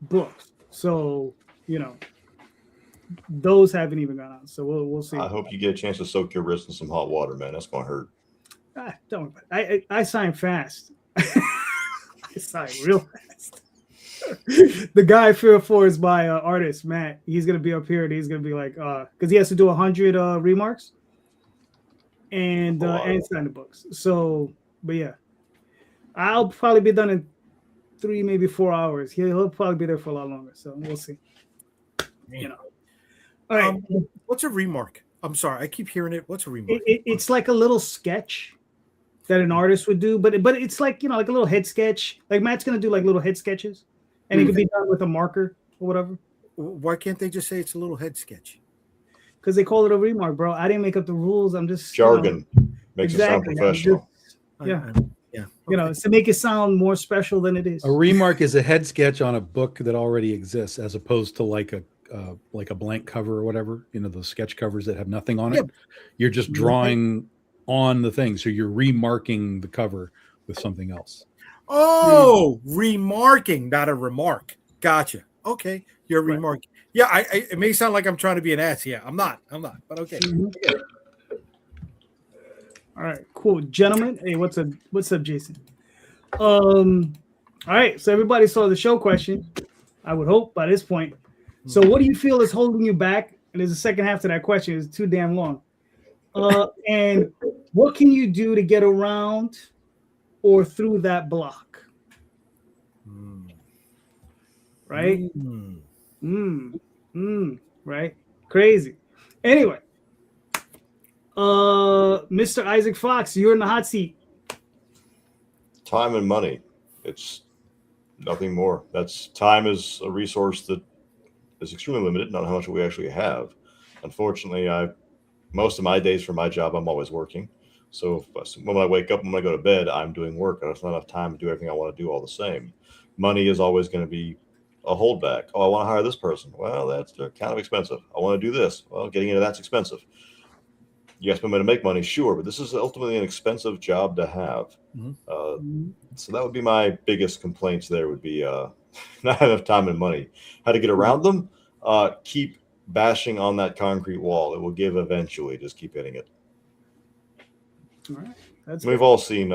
books. So, you know, those haven't even gone out. So we'll see. I hope you get a chance to soak your wrist in some hot water, man. That's gonna hurt. Don't. I sign fast. I sign real fast. The guy Fear Four is my artist, Matt. He's gonna be up here and he's gonna be like, because he has to do 100 remarks and sign the books. So, but yeah, I'll probably be done in 3 maybe 4 hours. He'll probably be there for a lot longer. So we'll see. You know. All right. What's a remark? I'm sorry, I keep hearing it. What's a remark? It's like a little sketch that an artist would do, but it's like, you know, like a little head sketch. Like Matt's gonna do like little head sketches, and it could be done with a marker or whatever. Why can't they just say it's a little head sketch? Because they call it a remark, bro. I didn't make up the rules. I'm just jargon makes it sound professional. Yeah. Yeah. You know, it's to make it sound more special than it is. A remark is a head sketch on a book that already exists, as opposed to like a blank cover or whatever. You know, those sketch covers that have nothing on it. You're just drawing on the thing, so you're remarking the cover with something else. Oh, remarking, not a remark. Gotcha. Okay, you're remarking. Yeah, it may sound like I'm trying to be an ass. Yeah, I'm not. But okay. All right, cool, gentlemen. Hey, what's up, Jason? All right, so everybody saw the show question. I would hope by this point. So, what do you feel is holding you back? And there's a second half to that question. It's too damn long. And what can you do to get around or through that block? Right? Right? Crazy. Anyway, Mr. Isaac Fox, you're in the hot seat. Time and money. It's nothing more. Time is a resource that is extremely limited, not how much we actually have. Unfortunately, most of my days for my job, I'm always working. So when I wake up and when I go to bed, I'm doing work. There's not enough time to do everything I want to do all the same. Money is always going to be a holdback. Oh, I want to hire this person. Well, they're kind of expensive. I want to do this. Well, getting into that's expensive. You ask me to make money, sure, but this is ultimately an expensive job to have. So that would be my biggest complaints. There would be not enough time and money. How to get around them? Keep bashing on that concrete wall. It will give eventually. Just keep hitting it. All right. We've all seen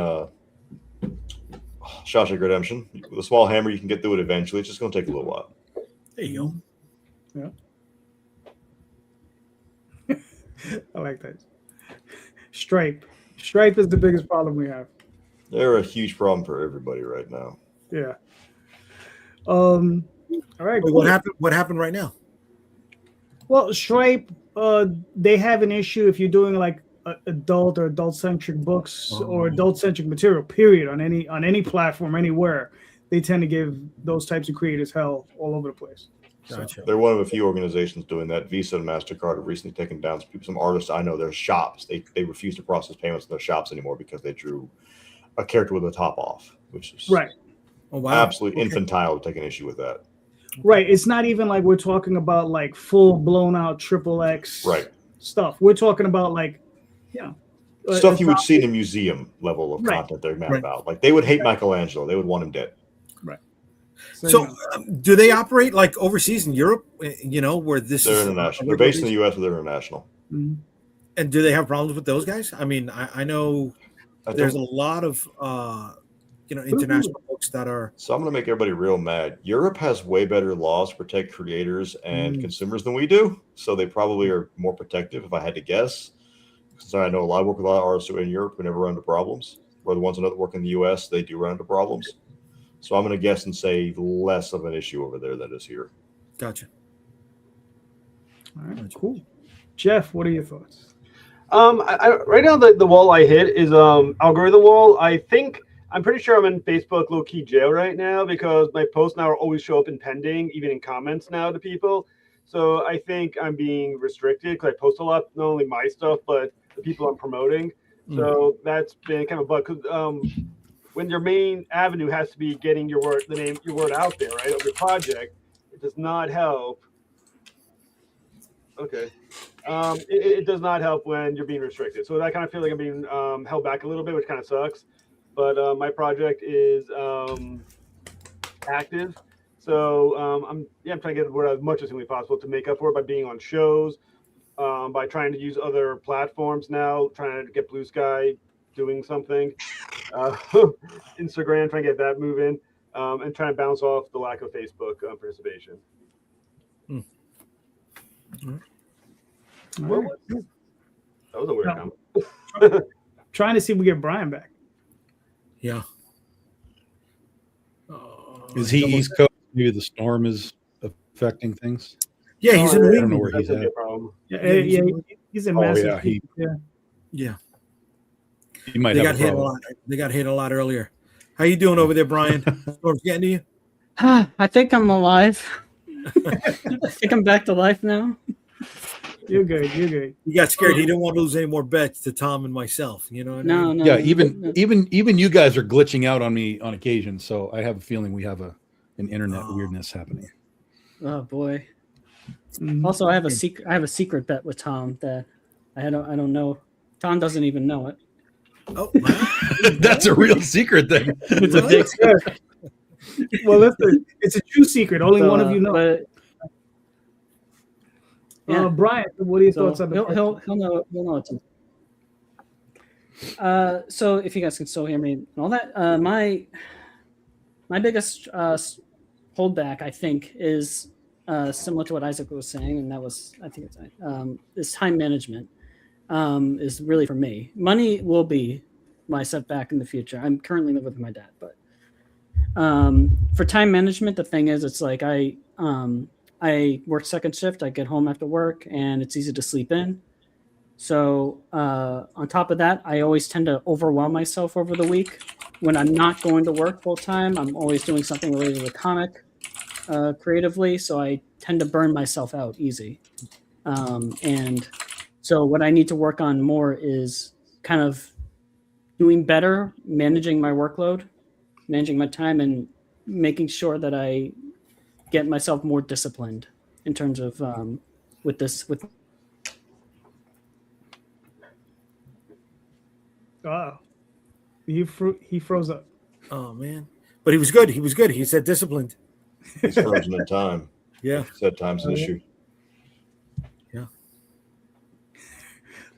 Shawshank Redemption. With a small hammer, you can get through it eventually. It's just going to take a little while. There you go. Yeah. I like that. Stripe is the biggest problem we have. They're a huge problem for everybody right now. Yeah. All right. Cool. What happened right now? Well, Stripe, they have an issue if you're doing like adult or adult-centric books or adult-centric material, period, on any platform, anywhere. They tend to give those types of creators hell all over the place. Gotcha. They're one of a few organizations doing that. Visa and MasterCard have recently taken down some artists I know, their shops. They refuse to process payments in their shops anymore because they drew a character with a top off, which is absolutely infantile to take an issue with that. Right. It's not even like we're talking about like full blown out XXX stuff. We're talking about like, stuff you would see in a museum level of content they're mad about. Like they would hate Michelangelo. They would want him dead. Right. So do they operate like overseas in Europe, where this they're international. They're based in the U.S., but they're international. Mm-hmm. And do they have problems with those guys? I mean, I know there's a lot of, international books that are. So I'm going to make everybody real mad. Europe has way better laws to protect creators and consumers than we do. So they probably are more protective, if I had to guess. Because I know I work with a lot of artists in Europe who never run into problems. Where the ones that work in the U.S., they do run into problems. So I'm going to guess and say less of an issue over there than is here. Gotcha. All right, cool. Jeff, what are your thoughts? Right now, the wall I hit is algorithm wall. I'm pretty sure I'm in Facebook low-key jail right now because my posts now always show up in pending, even in comments now to people. So I think I'm being restricted because I post a lot, not only my stuff, but the people I'm promoting. So that's been kind of a bug because when your main avenue has to be getting your word out there, right, of your project, it does not help. Okay. It does not help when you're being restricted. So I kind of feel like I'm being held back a little bit, which kind of sucks. But my project is active. So I'm trying to get the word out as much as humanly possible to make up for it by being on shows, by trying to use other platforms now, trying to get Blue Sky doing something, Instagram, trying to get that moving, and trying to bounce off the lack of Facebook participation. All What right. was- that was a weird No. comment. Trying to see if we get Brian back. Yeah. Is he East Coast? Maybe the storm is affecting things. Yeah, he's in New I don't know England. where That's he's gonna be at. a problem. Yeah, he's in Oh, yeah, Massachusetts. Yeah. Yeah, He might they have got a hit a problem. lot. They got hit a lot earlier. How you doing over there, Brian? Storm's getting to you? I think I'm alive. I think I'm back to life now. You're good. You're good. He got scared. He didn't want to lose any more bets to Tom and myself. You know what I No, mean? no. Yeah, no. even you guys are glitching out on me on occasion, so I have a feeling we have an internet Oh. weirdness happening. Oh boy. Mhm. Also, I have a secret. I have a secret bet with Tom that I don't know. Tom doesn't even know it. Oh, wow. That's a real secret thing. It's a big secret. Well, listen, it's a true secret. Only one of you know. But, yeah. Brian, what are your So thoughts on the he'll know it's. So if you guys can still hear me and all that, my biggest holdback, I think, is similar to what Isaac was saying, and that was, I think, is time management. Is really for me. Money will be my setback in the future. I'm currently living with my dad, but for time management, the thing is, it's like I work second shift. I get home after work, and it's easy to sleep in. So on top of that, I always tend to overwhelm myself over the week. When I'm not going to work full time, I'm always doing something related to the comic creatively. So I tend to burn myself out easy. And so what I need to work on more is kind of doing better, managing my workload, managing my time, and making sure that I get myself more disciplined in terms of with. Wow. He froze up. Oh man, but he was good. He was good. He said disciplined. He's frozen in time. Yeah. Said time's an issue.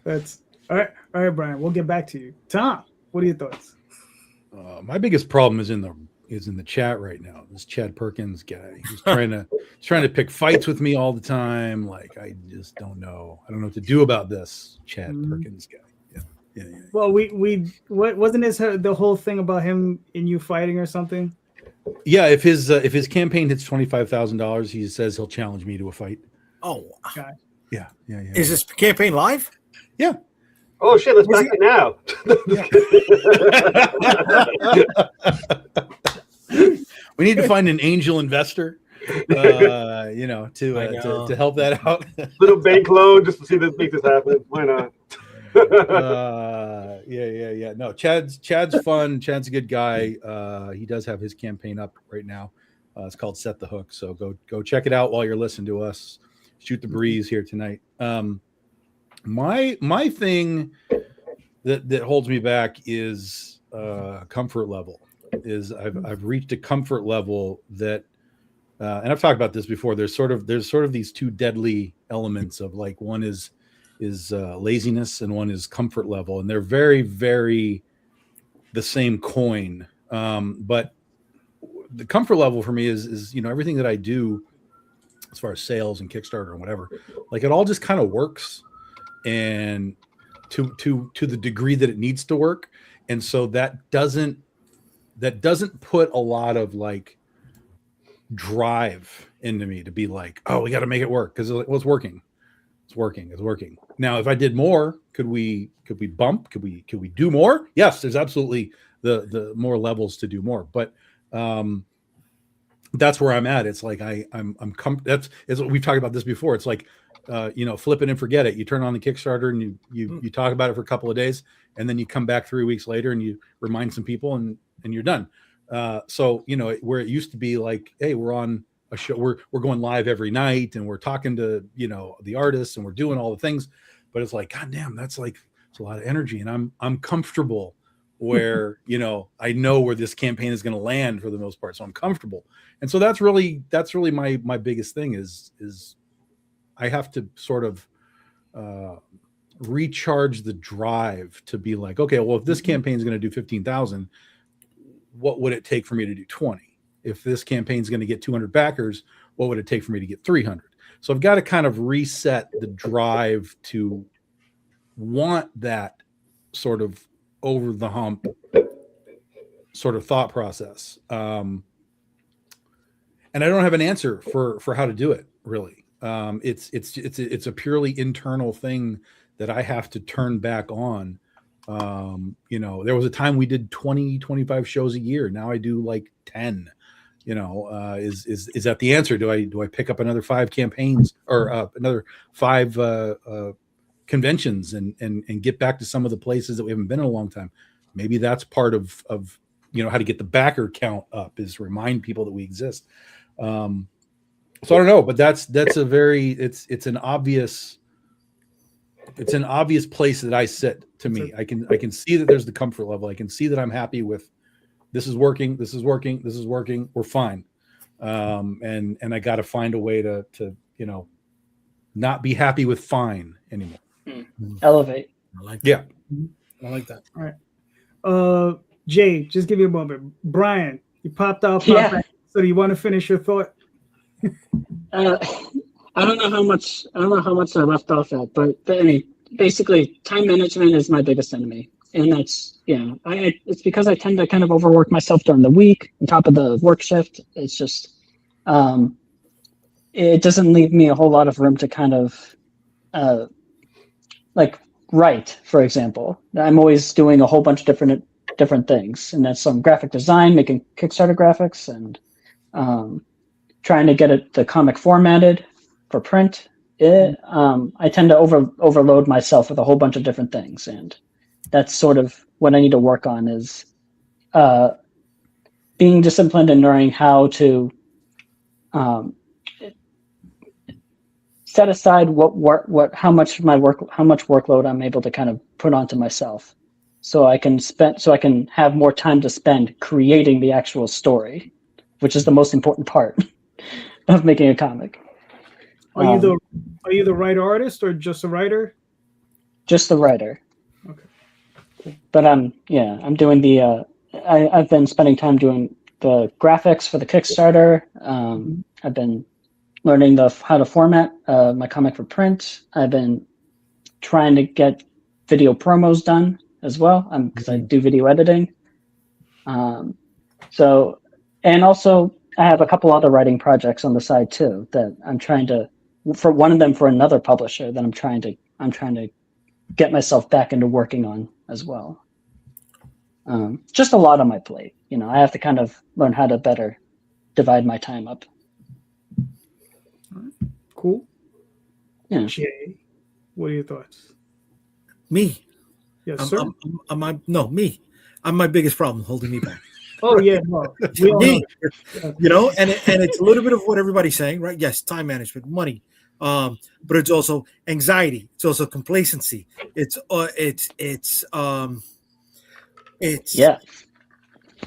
That's all right. All right, Brian. We'll get back to you. Tom, what are your thoughts? My biggest problem is in the chat right now. This Chad Perkins guy. He's trying to pick fights with me all the time. Like I just don't know. I don't know what to do about this Chad Perkins guy. Yeah. Well, what wasn't this the whole thing about him and you fighting or something? Yeah, if his campaign hits $25,000, he says he'll challenge me to a fight. Oh, Yeah. is this campaign live? Yeah. Oh shit! Let's back it now. We need to find an angel investor, to help that out. Little bank loan just to see this make this happen. Why not? Yeah. No, Chad's fun. Chad's a good guy. He does have his campaign up right now. It's called Set the Hook. So go check it out while you're listening to us shoot the breeze here tonight. My thing that holds me back is comfort level. Is I've reached a comfort level that, and I've talked about this before. There's sort of these two deadly elements of like one is laziness and one is comfort level, and they're very, very the same coin. But the comfort level for me is everything that I do as far as sales and Kickstarter and whatever, like it all just kind of works, and to the degree that it needs to work, and so that doesn't put a lot of like drive into me to be like, oh, we got to make it work because it's working. It's working. Now, if I did more, could we bump? Could we do more? Yes, there's absolutely the more levels to do more, but that's where I'm at. It's like that's we've talked about this before. It's like flip it and forget it. You turn on the Kickstarter and you talk about it for a couple of days, and then you come back 3 weeks later and you remind some people and you're done. So where it used to be like, hey, we're on a show, we're going live every night and we're talking to the artists and we're doing all the things, but it's like, god damn, that's like it's a lot of energy, and I'm comfortable where I know where this campaign is going to land for the most part, so I'm comfortable. And so that's really my biggest thing is I have to sort of recharge the drive to be like, okay, well, if this campaign is going to do 15,000, what would it take for me to do 20? If this campaign is going to get 200 backers, what would it take for me to get 300? So I've got to kind of reset the drive to want that sort of over the hump sort of thought process. And I don't have an answer for how to do it, really. It's a purely internal thing that I have to turn back on. There was a time we did 20, 25 shows a year. Now I do like 10. Is that the answer? Do I pick up another 5 campaigns or another 5 conventions and get back to some of the places that we haven't been in a long time? Maybe that's part of how to get the backer count up, is remind people that we exist. So I don't know, but that's a very it's an obvious place that I sit. To me, I can see that there's the comfort level. I can see that I'm happy with this is working. We're fine. And I got to find a way to not be happy with fine anymore. Elevate. I like that. Yeah. I like that. All right. Jay, just give me a moment. Brian, you popped out. Yeah. So do you want to finish your thought? I don't know how much I left off at, but I mean, basically, time management is my biggest enemy, and that's it's because I tend to kind of overwork myself during the week on top of the work shift. It's just it doesn't leave me a whole lot of room to kind of like write, for example. I'm always doing a whole bunch of different things, and that's some graphic design, making Kickstarter graphics, and trying to get the comic formatted for print. I tend to overload myself with a whole bunch of different things, and that's sort of what I need to work on, is being disciplined and knowing how to set aside how much workload I'm able to kind of put onto myself, so I can have more time to spend creating the actual story, which is the most important part of making a comic. Are you the writer artist or just a writer? Just the writer. Okay. But I'm doing the I've been spending time doing the graphics for the Kickstarter. I've been learning how to format my comic for print. I've been trying to get video promos done as well, because I do video editing. So, and also I have a couple other writing projects on the side too that I'm trying to, for one of them for another publisher that I'm trying to get myself back into working on as well. Just a lot on my plate. I have to kind of learn how to better divide my time up. Cool. Yeah. Jay, what are your thoughts? Me. Yes, sir. Me. I'm my biggest problem, holding me back. Oh yeah, well, we all Me. know. And it's a little bit of what everybody's saying, right? Yes, time management, money, but it's also anxiety. It's also complacency. It's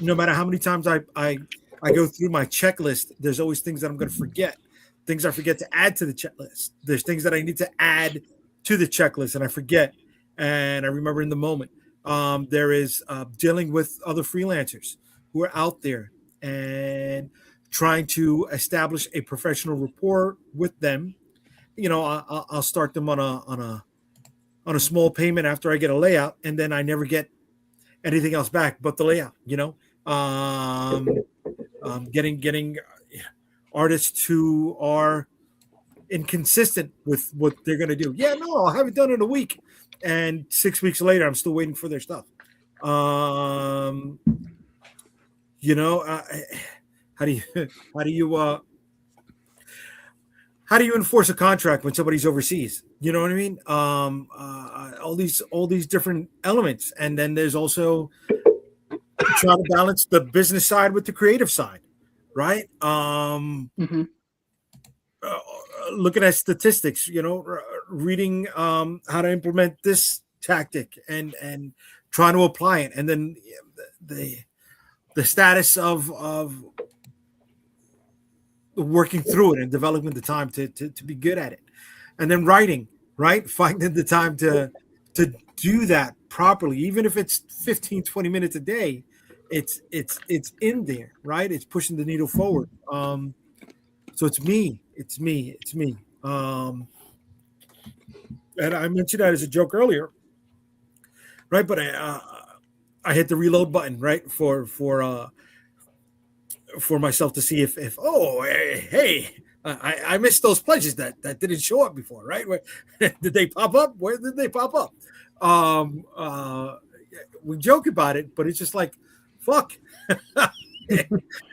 no matter how many times I go through my checklist, there's always things that I'm going to forget. Things I forget to add to the checklist. There's things that I need to add to the checklist and I forget. And I remember in the moment. There is dealing with other freelancers who are out there and trying to establish a professional rapport with them. I'll start them on a small payment after I get a layout, and then I never get anything else back but the layout. Getting artists who are inconsistent with what they're going to do. Yeah, no, I'll have it done in a week. And 6 weeks later, I'm still waiting for their stuff. How do you enforce a contract when somebody's overseas? You know what I mean? All these different elements, and then there's also trying to balance the business side with the creative side, right? Looking at statistics, reading how to implement this tactic and trying to apply it, and then the status of working through it and developing the time to be good at it, and then writing, right? Finding the time to do that properly, even if it's 15-20 minutes a day. It's in there, right? It's pushing the needle forward. So it's me. And I mentioned that as a joke earlier, right? But I hit the reload button, right, for myself to see if I missed those pledges that didn't show up before, right? Did they pop up? Where did they pop up? We joke about it, but it's just like, fuck.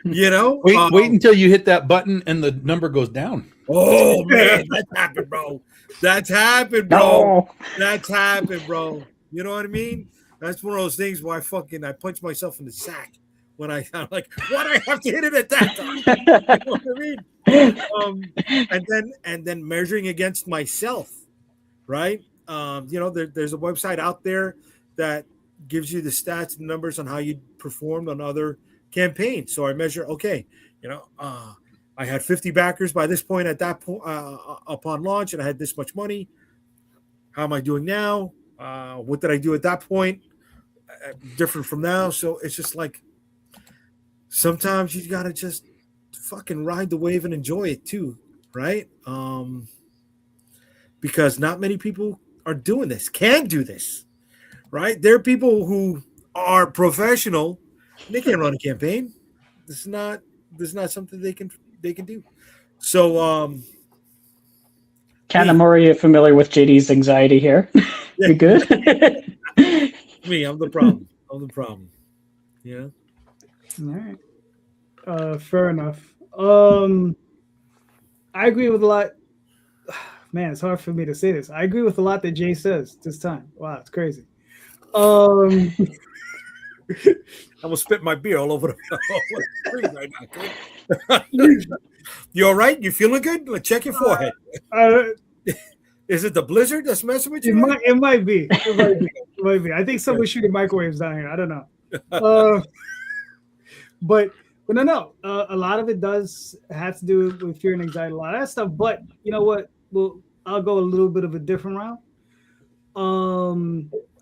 You know, wait until you hit that button and the number goes down. Oh man, that's happened, bro. That's happened, bro. That's happened, bro. You know what I mean? That's one of those things where I punch myself in the sack when I'm like, why do I have to hit it at that time? You know what I mean? And then measuring against myself, right? You know, there's a website out there that gives you the stats and numbers on how you performed on other campaigns. So I measure, okay, you know, I had 50 backers by this point at that point upon launch, and I had this much money. How am I doing now? What did I do at that point? Different from now. So it's just like, sometimes you got to just fucking ride the wave and enjoy it too, right? Because not many people are doing this, can do this, right? There are people who are professional. They can't run a campaign. This is not something they can do. So, Kat and Murray are familiar with JD's anxiety here. You good? Me, I'm the problem. Yeah. All right. Fair enough. I agree with a lot. Man, it's hard for me to say this. I agree with a lot that Jay says this time. Wow, it's crazy. I'm gonna spit my beer all over the screen right now. You all right? You feeling good? Let's check your forehead. Is it the blizzard that's messing with you? It might be. It might be. I think someone's shooting microwaves down here. I don't know. But no. A lot of it does have to do with fear and anxiety, a lot of that stuff. But you know what? Well, I'll go a little bit of a different route.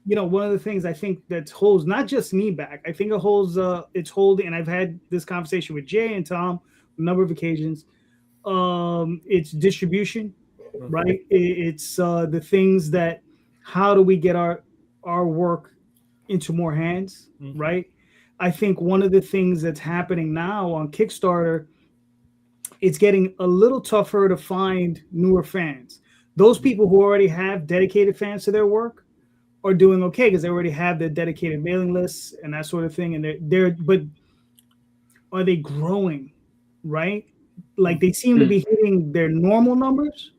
You know, one of the things I think that holds not just me back, I think it holds, it's holding, and I've had this conversation with Jay and Tom a number of occasions. It's distribution, right? It's the things that, how do we get our work into more hands, right? I think one of the things that's happening now on Kickstarter, it's getting a little tougher to find newer fans. Those people who already have dedicated fans to their work are doing okay because they already have their dedicated mailing lists and that sort of thing. And but are they growing, right? Like they seem to be hitting their normal numbers,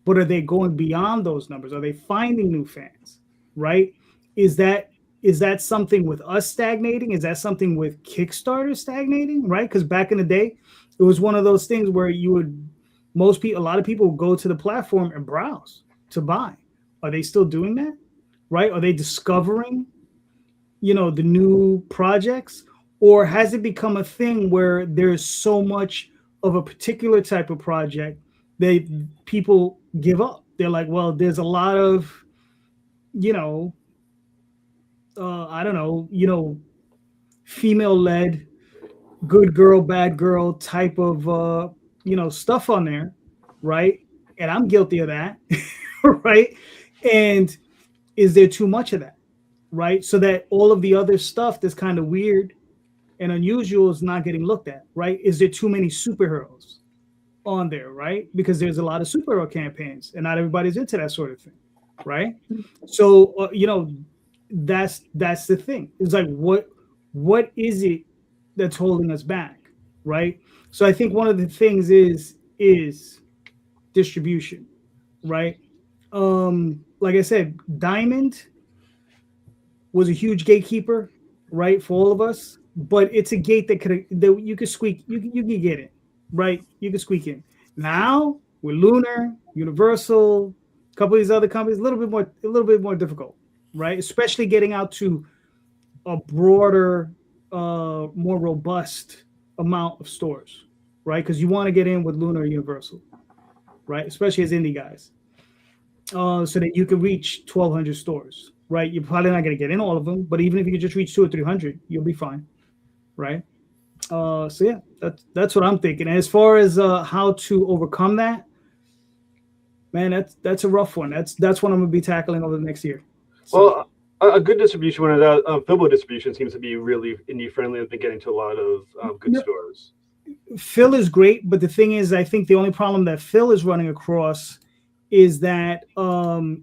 but are they going beyond those numbers? Are they finding new fans, right? Is that something with us stagnating? Is that something with Kickstarter stagnating, right? Because back in the day, it was one of those things where a lot of people would go to the platform and browse to buy. Are they still doing that? Right? Are they discovering, you know, the new projects? Or has it become a thing where there's so much of a particular type of project that people give up? They're like, well, there's a lot of, you know, I don't know, you know, female-led, good girl, bad girl type of, you know, stuff on there, right? And I'm guilty of that, right? And is there too much of that, right? So that all of the other stuff that's kind of weird and unusual is not getting looked at, right? Is there too many superheroes on there, right? Because there's a lot of superhero campaigns and not everybody's into that sort of thing, right? So, you know, that's the thing. It's like, what is it that's holding us back, right? So I think one of the things is distribution, right? Like I said, Diamond was a huge gatekeeper, right, for all of us. But it's a gate that you could squeak, you can get in, right? You can squeak in. Now with Lunar, Universal, a couple of these other companies, a little bit more difficult, right? Especially getting out to a broader, more robust amount of stores, right? Because you want to get in with Lunar Universal, right? Especially as indie guys, so that you can reach 1,200 stores, right? You're probably not going to get in all of them, but even if you could just reach 200 or 300, you'll be fine, right? So yeah, that's what I'm thinking. As far as how to overcome that, man, that's a rough one. That's what I'm gonna be tackling over the next year. So, well, a good distribution one of that Filbo distribution seems to be really indie friendly. I've been getting to a lot of good stores. Phil is great, but the thing is, I think the only problem that Phil is running across is that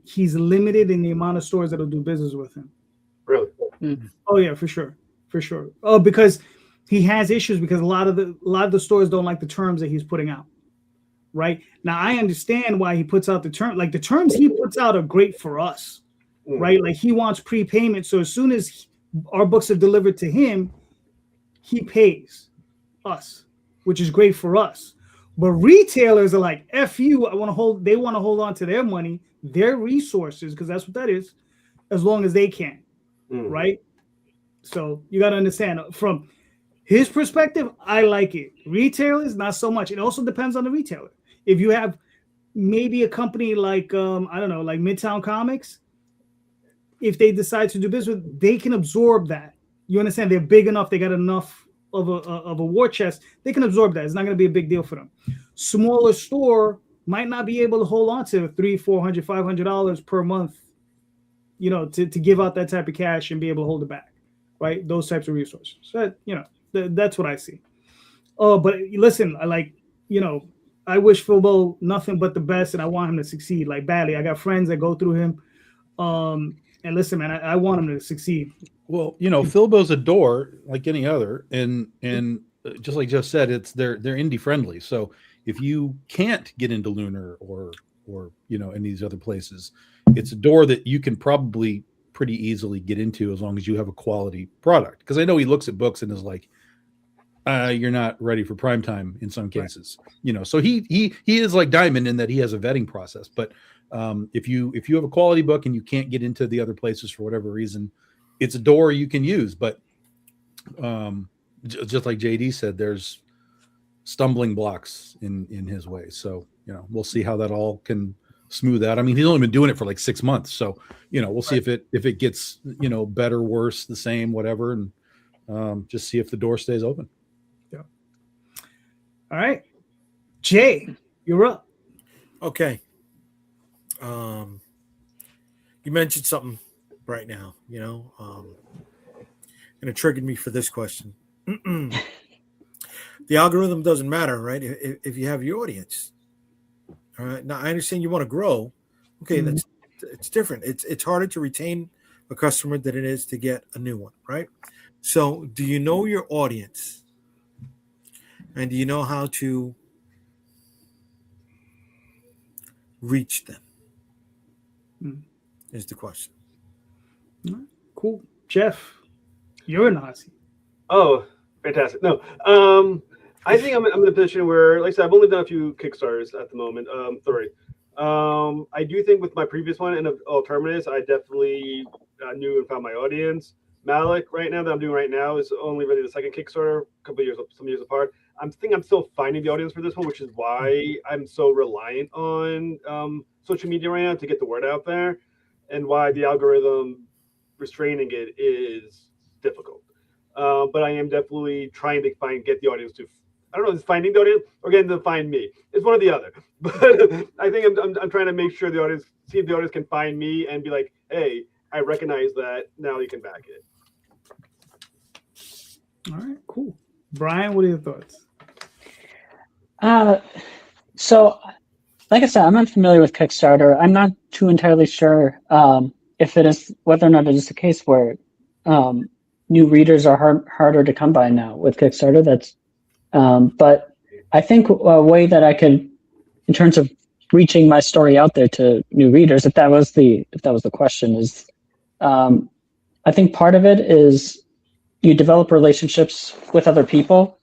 he's limited in the amount of stores that'll do business with him. Really? Oh yeah, for sure. Oh, because he has issues because a lot of the stores don't like the terms that he's putting out. Right now, I understand why he puts out the term. Like the terms he puts out are great for us, right? Like he wants prepayment, so as soon as our books are delivered to him, he pays us, which is great for us. But retailers are like, "F you!" They want to hold on to their money, their resources, because that's what that is, as long as they can, right? So you got to understand from his perspective, I like it. Retailers, not so much. It also depends on the retailer. If you have maybe a company like I don't know, like Midtown Comics, if they decide to do business, they can absorb that. You understand? They're big enough. They got enough of a war chest. They can absorb that. It's not going to be a big deal for them. Smaller store might not be able to hold on to $300, $400, $500 per month, you know, to give out that type of cash and be able to hold it back, right? Those types of resources. So, you know, that's what I see. Oh, but listen, I wish Filbo nothing but the best, and I want him to succeed like badly. I got friends that go through him, and listen, man, I want him to succeed. Well, Filbo's a door like any other, and just like Jeff said, they're indie friendly. So if you can't get into Lunar or in these other places, it's a door that you can probably pretty easily get into as long as you have a quality product. Because I know he looks at books and is like, you're not ready for prime time in some cases, right. So he is like Diamond in that he has a vetting process. But if you have a quality book and you can't get into the other places for whatever reason, it's a door you can use. But just like JD said, there's stumbling blocks in his way. So, we'll see how that all can smooth out. I mean, he's only been doing it for like 6 months. So, we'll see if it gets, better, worse, the same, whatever. And just see if the door stays open. All right, Jay, you're up. Okay. You mentioned something right now, and it triggered me for this question. The algorithm doesn't matter, right? If you have your audience. All right. Now I understand you want to grow. Okay, it's different. It's harder to retain a customer than it is to get a new one, right? So, do you know your audience? And do you know how to reach them? Is the question. Cool. Jeff, you're in the hot seat. Oh, fantastic. No, I think I'm in a position where, like I said, I've only done a few Kickstarters at the moment. 3. I do think with my previous one and Terminus, I definitely knew and found my audience. Malik, right now, that I'm doing right now, is only really the second Kickstarter, some years apart. I'm still finding the audience for this one, which is why I'm so reliant on social media right now to get the word out there, and why the algorithm restraining it is difficult. But I am definitely trying to get the audience to, I don't know, is finding the audience or getting them to find me. It's one or the other. But I think I'm trying to make sure see if the audience can find me and be like, hey, I recognize that. Now you can back it. All right, cool. Brian, what are your thoughts? So, like I said, I'm not familiar with Kickstarter. I'm not too entirely sure if it is whether or not it is the case where new readers are harder to come by now with Kickstarter. But I think a way that I could, in terms of reaching my story out there to new readers, if that was the question, is I think part of it is you develop relationships with other people,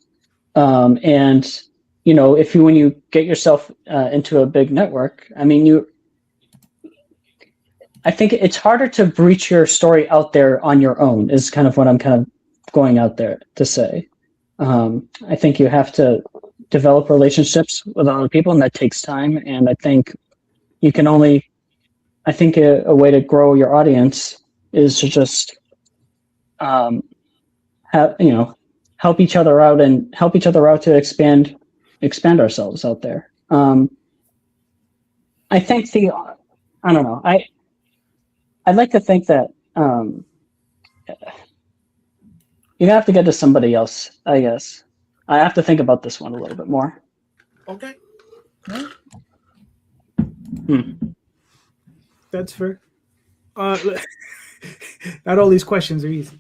and when you get yourself into a big network, I mean, I think it's harder to breach your story out there on your own. Is kind of what I'm kind of going out there to say. I think you have to develop relationships with other people, and that takes time. And I think you can only, I think a way to grow your audience is to just have, help each other out and help each other out to expand ourselves out there. I think I don't know. I'd like to think that you have to get to somebody else, I guess. I have to think about this one a little bit more. Okay. That's fair. Not all these questions are easy.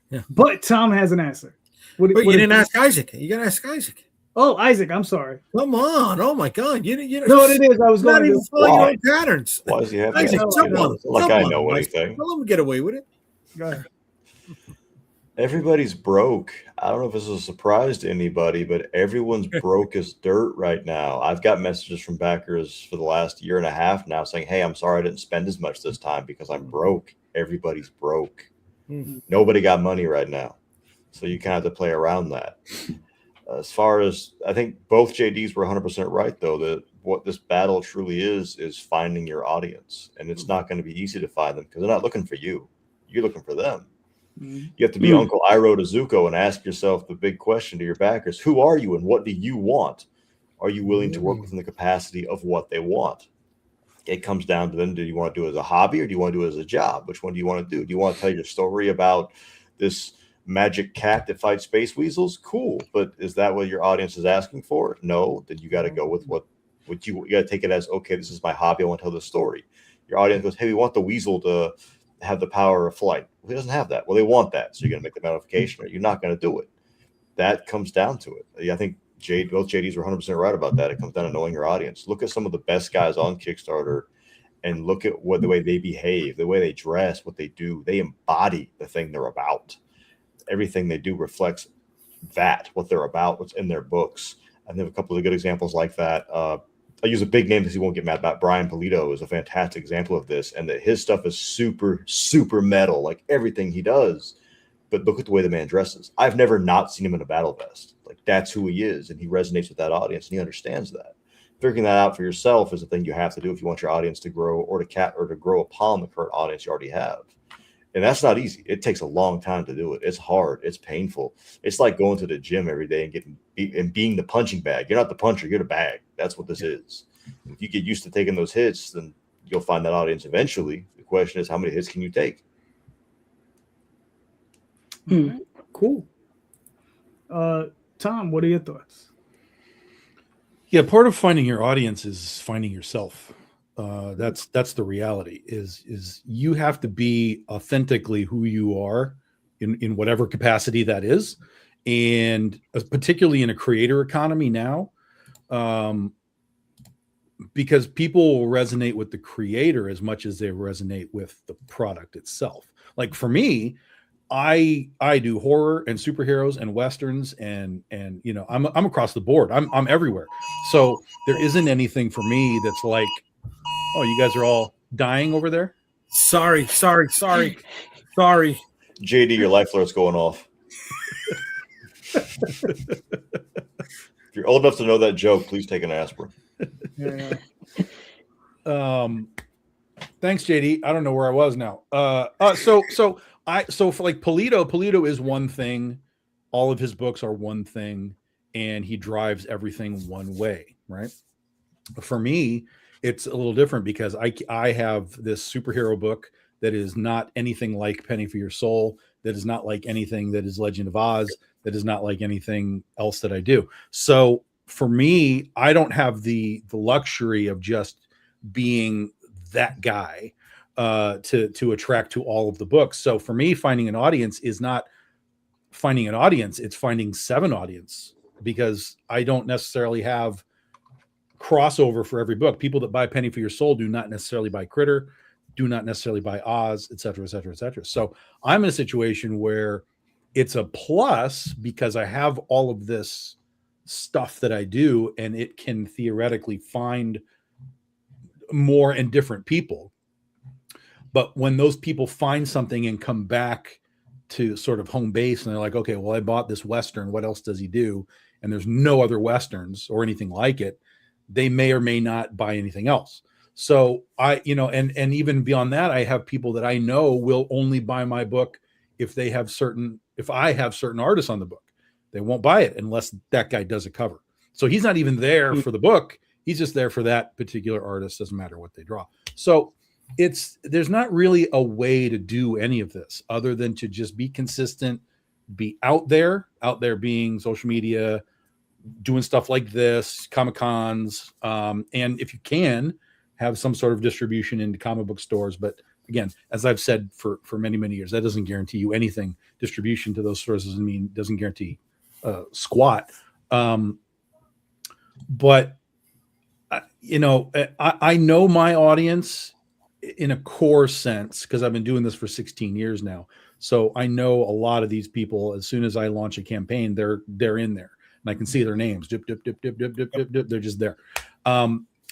Yeah. But Tom has an answer. Wait, you didn't ask Isaac. You got to ask Isaac. Oh, Isaac, I'm sorry. Come on. Oh, my God. You know what it is? I was not going even to. following your own patterns. Why does he have Isaac, to? come on. Like Come I on, know Isaac. anything. Don't let him get away with it. Go ahead. Everybody's broke. I don't know if this is a surprise to anybody, but everyone's broke as dirt right now. I've got messages from backers for the last year and a half now saying, hey, I'm sorry I didn't spend as much this time because I'm broke. Everybody's broke. Nobody got money right now. So you kind of have to play around that. As far as, I think both JDs were 100% right, though, that what this battle truly is finding your audience. And it's not going to be easy to find them because they're not looking for you. You're looking for them. You have to be Uncle Iroh to Zuko and ask yourself the big question to your backers. Who are you and what do you want? Are you willing to work within the capacity of what they want? It comes down to then, do you want to do it as a hobby or do you want to do it as a job? Which one do you want to do? Do you want to tell your story about this magic cat that fights space weasels? Cool. But is that what your audience is asking for? No. Then you got to go with what you got to take it as, okay, this is my hobby. I want to tell this story. Your audience goes, hey, we want the weasel to have the power of flight. Well, he doesn't have that. Well, they want that. So you're going to make the notification or you're not going to do it. That comes down to it. I think both JDs were 100% right about that. It comes down to knowing your audience. Look at some of the best guys on Kickstarter and look at the way they behave, the way they dress, what they do. They embody the thing they're about. Everything they do reflects what they're about, what's in their books. And they have a couple of good examples like that. I use a big name because he won't get mad about. Brian Polito is a fantastic example of this, and that his stuff is super, super metal, like everything he does. But look at the way the man dresses. I've never not seen him in a battle vest. Like that's who he is, and he resonates with that audience, and he understands that. Figuring that out for yourself is the thing you have to do if you want your audience to grow or to grow upon the current audience you already have. And that's not easy. It takes a long time to do it. It's hard. It's painful. It's like going to the gym every day and being the punching bag. You're not the puncher. You're the bag. That's what this is. If you get used to taking those hits, then you'll find that audience eventually. The question is, how many hits can you take? Cool. Tom, what are your thoughts? Yeah, part of finding your audience is finding yourself. That's the reality is you have to be authentically who you are in whatever capacity that is. And particularly in a creator economy now, because people will resonate with the creator as much as they resonate with the product itself. Like for me, I do horror and superheroes and westerns and I'm across the board. I'm everywhere. So there isn't anything for me that's like, oh, you guys are all dying over there? Sorry. JD, your life alert's going off. If you're old enough to know that joke, please take an aspirin. Yeah. Thanks, JD. I don't know where I was now. So for like Polito is one thing. All of his books are one thing, and he drives everything one way, right? For me, it's a little different because I have this superhero book that is not anything like Penny for Your Soul, that is not like anything that is Legend of Oz, that is not like anything else that I do. So for me, I don't have the luxury of just being that guy to attract to all of the books. So for me, finding an audience is not finding an audience, it's finding 7 audience, because I don't necessarily have crossover for every book. People that buy Penny for Your Soul do not necessarily buy Critter, do not necessarily buy Oz, et cetera, et cetera, et cetera. So I'm in a situation where it's a plus because I have all of this stuff that I do, and it can theoretically find more and different people. But when those people find something and come back to sort of home base and they're like, okay, well, I bought this Western. What else does he do? And there's no other Westerns or anything like it. They may or may not buy anything else. So I, and even beyond that, I have people that I know will only buy my book if I have certain artists on the book. They won't buy it unless that guy does a cover. So he's not even there for the book. He's just there for that particular artist. Doesn't matter what they draw. So there's not really a way to do any of this other than to just be consistent, be out there being social media, doing stuff like this, Comic-Cons, and if you can, have some sort of distribution into comic book stores. But again, as I've said for many, many years, that doesn't guarantee you anything. Distribution to those stores doesn't guarantee squat. But I know my audience in a core sense because I've been doing this for 16 years now. So I know a lot of these people. As soon as I launch a campaign, they're in there, and I can see their names. Dip, dip, dip, dip, dip, dip, dip, dip. They're just there.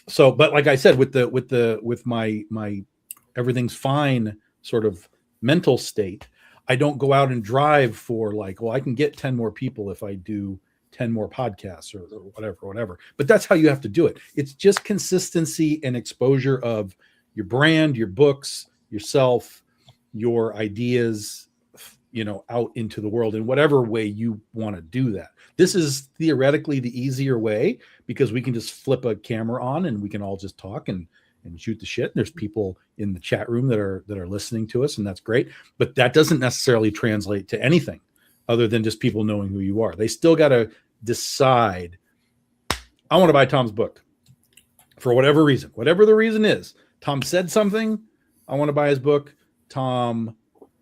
So, but like I said, with my everything's fine sort of mental state, I don't go out and drive for like, well, I can get 10 more people if I do 10 more podcasts or whatever. But that's how you have to do it. It's just consistency and exposure of your brand, your books, yourself, your ideas, out into the world in whatever way you want to do that. This is theoretically the easier way because we can just flip a camera on and we can all just talk and shoot the shit. There's people in the chat room that are listening to us, and that's great. But that doesn't necessarily translate to anything other than just people knowing who you are. They still got to decide, I want to buy Tom's book for whatever reason. Whatever the reason is. Tom said something, I want to buy his book. Tom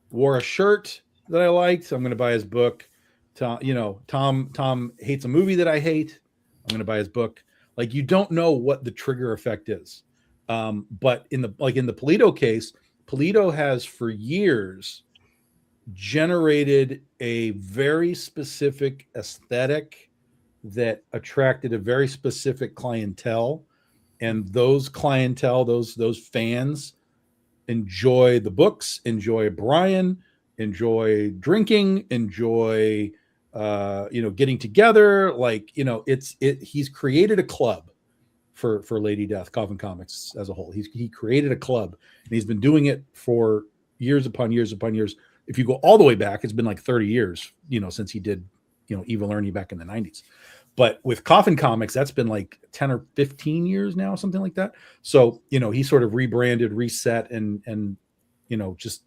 wore a shirt that I liked, I'm going to buy his book. Tom hates a movie that I hate, I'm going to buy his book. Like, you don't know what the trigger effect is. But in the Polito case, Polito has for years generated a very specific aesthetic that attracted a very specific clientele, and those fans enjoy the books, enjoy Brian, enjoy drinking, enjoy getting together. He's created a club for Lady Death, Coffin Comics as a whole. He created a club, and he's been doing it for years upon years upon years. If you go all the way back, it's been like 30 years, since he did, Evil Ernie back in the 90s. But with Coffin Comics, that's been like 10 or 15 years now, something like that. So, he sort of rebranded, reset, and just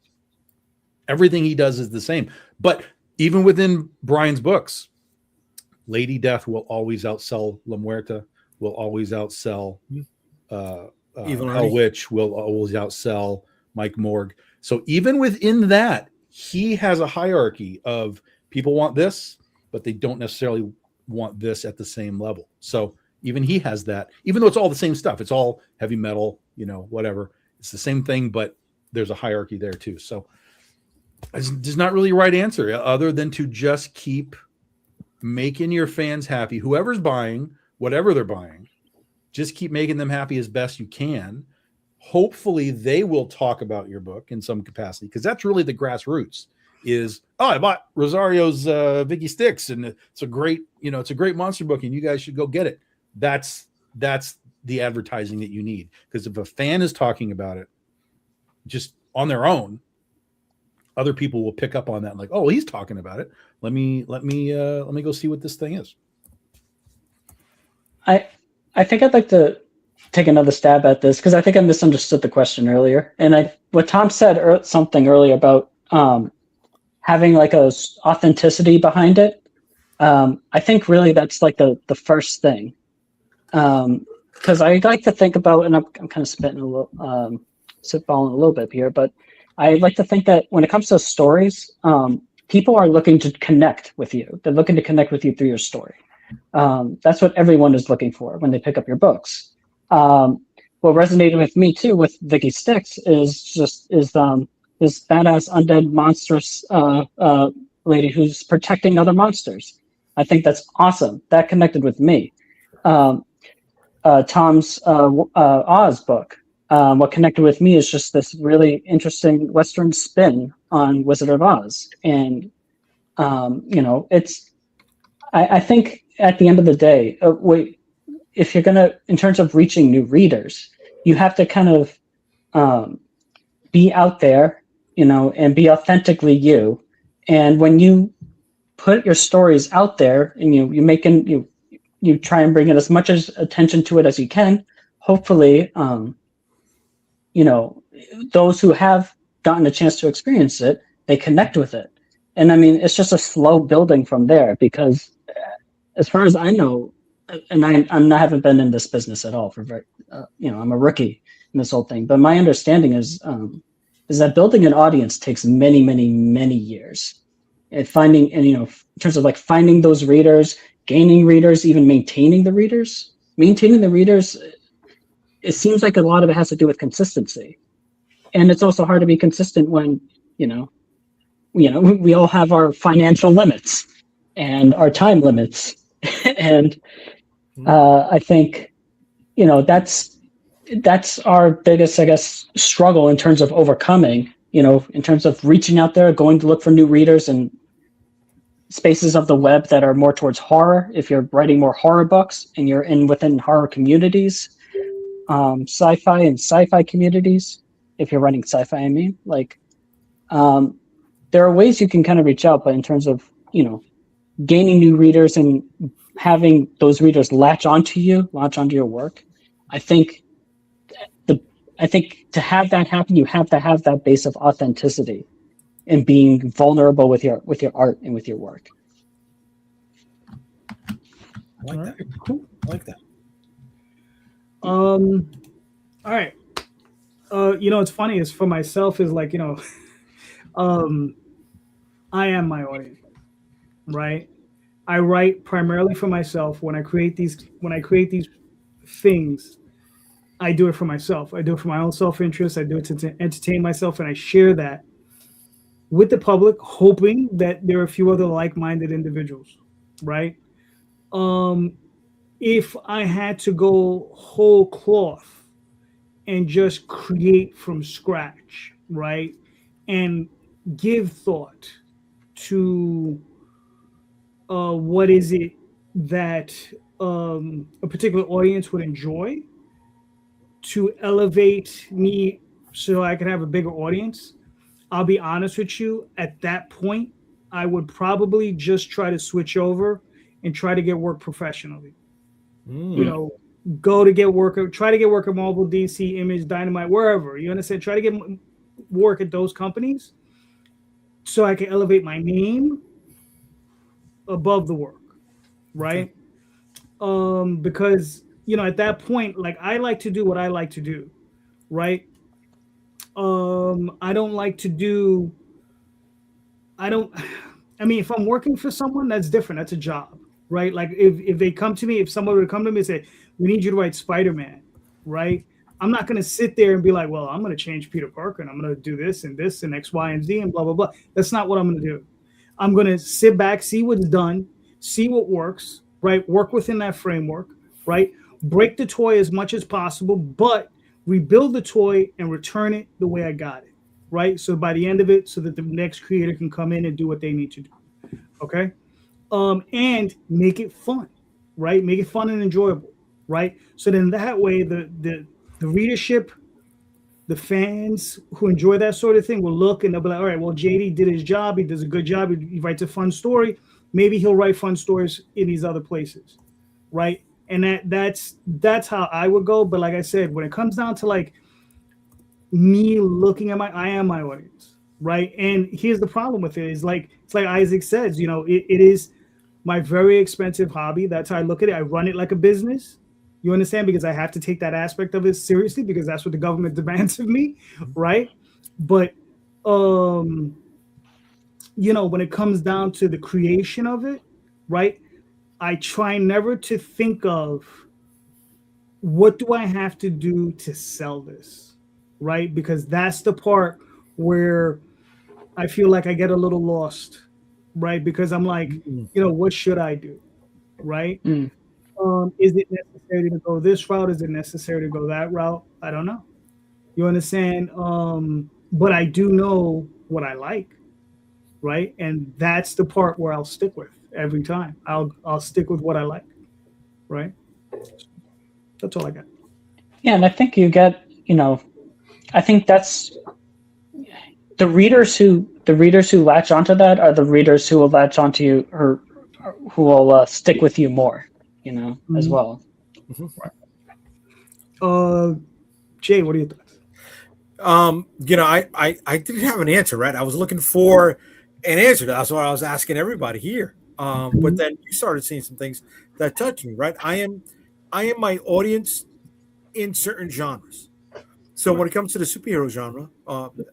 everything he does is the same. But even within Brian's books, Lady Death will always outsell La Muerta, will always outsell Hell Witch, will always outsell Mike Morg. So even within that, he has a hierarchy of people want this, but they don't necessarily want this at the same level. So even he has that, even though it's all the same stuff, it's all heavy metal, whatever. It's the same thing, but there's a hierarchy there too. So there's not really a right answer other than to just keep making your fans happy. Whoever's buying, whatever they're buying, just keep making them happy as best you can. Hopefully they will talk about your book in some capacity, because that's really the grassroots is, I bought Rosario's Vicky Styx, and it's a great monster book, and you guys should go get it. That's the advertising that you need. Because if a fan is talking about it just on their own, other people will pick up on that and like, oh, he's talking about it. Let me go see what this thing is. I think I'd like to take another stab at this, because I think I misunderstood the question earlier. And what Tom said something earlier about having like a authenticity behind it. I think really that's like the first thing. Because I like to think about, and I'm kind of spitballing a little bit here, but I like to think that when it comes to stories, people are looking to connect with you. They're looking to connect with you through your story. That's what everyone is looking for when they pick up your books. What resonated with me too with Vicky Styx is this badass undead monstrous lady who's protecting other monsters. I think that's awesome. That connected with me. Tom's Oz book. what connected with me is just this really interesting Western spin on Wizard of Oz. And, I think at the end of the day, if you're going to, in terms of reaching new readers, you have to kind of be out there, and be authentically you. And when you put your stories out there and you try and bring in as much attention to it as you can, hopefully, those who have gotten a chance to experience it, they connect with it. And I mean, it's just a slow building from there, because as far as I know, and I haven't been in this business at all for I'm a rookie in this whole thing, but my understanding is that building an audience takes many, many, many years. And in terms of like finding those readers, gaining readers, even maintaining the readers, it seems like a lot of it has to do with consistency. And it's also hard to be consistent when, we all have our financial limits and our time limits. And I think, that's our biggest, I guess, struggle in terms of overcoming, in terms of reaching out there, going to look for new readers and spaces of the web that are more towards horror. If you're writing more horror books and you're within horror communities, sci-fi and sci-fi communities, if you're writing sci-fi, I mean, there are ways you can kind of reach out, but in terms of, gaining new readers and having those readers latch onto your work, I think to have that happen, you have to have that base of authenticity and being vulnerable with your art and with your work. I like that. Cool. I like that. All right. It's funny is for myself is like, I am my audience, right? I write primarily for myself. When I create these things, I do it for myself. I do it for my own self-interest. I do it to entertain myself, and I share that with the public, hoping that there are a few other like-minded individuals, right? If I had to go whole cloth and just create from scratch, right, and give thought to what is it that a particular audience would enjoy, to elevate me so I can have a bigger audience, I'll be honest with you, at that point, I would probably just try to switch over and try to get work professionally. Go to get work, try to get work at Marvel, DC, Image, Dynamite, wherever, you understand? Try to get work at those companies so I can elevate my name above the work, right? Because, at that point, like, I like to do what I like to do, right? I don't like to do, if I'm working for someone, that's different. That's a job, right? Like if they come to me, if someone would come to me and say, we need you to write Spider-Man, right? I'm not going to sit there and be like, well, I'm going to change Peter Parker and I'm going to do this and X, Y, and Z and blah, blah, blah. That's not what I'm going to do. I'm going to sit back, see what's done, see what works, right? Work within that framework, right? Break the toy as much as possible, but rebuild the toy and return it the way I got it, right? So by the end of it, so that the next creator can come in and do what they need to do, okay? And make it fun, right? Make it fun and enjoyable, right? So then that way, the readership, the fans who enjoy that sort of thing will look and they'll be like, all right, well, JD did his job. He does a good job. He writes a fun story. Maybe he'll write fun stories in these other places, right? And that's how I would go. But like I said, when it comes down to like me looking at I am my audience, right? And here's the problem with it is it's like Isaac says, it is my very expensive hobby. That's how I look at it. I run it like a business. You understand? Because I have to take that aspect of it seriously because that's what the government demands of me, right? But when it comes down to the creation of it, right? I try never to think of what do I have to do to sell this, right? Because that's the part where I feel like I get a little lost, right? Because I'm like, what should I do, right? Is it necessary to go this route? Is it necessary to go that route? I don't know, You understand? But I do know what I like, right? And that's the part where I'll stick with every time. I'll stick with what I like, right? That's all I got. Yeah, and I think you get, I think that's the readers who latch onto that are the readers who will latch onto you or who will stick with you more, as well. Jay, what are your thoughts? I didn't have an answer, right? I was looking for an answer. That's what I was asking everybody here. But then you started seeing some things that touched me, right? I am my audience in certain genres. So when it comes to the superhero genre,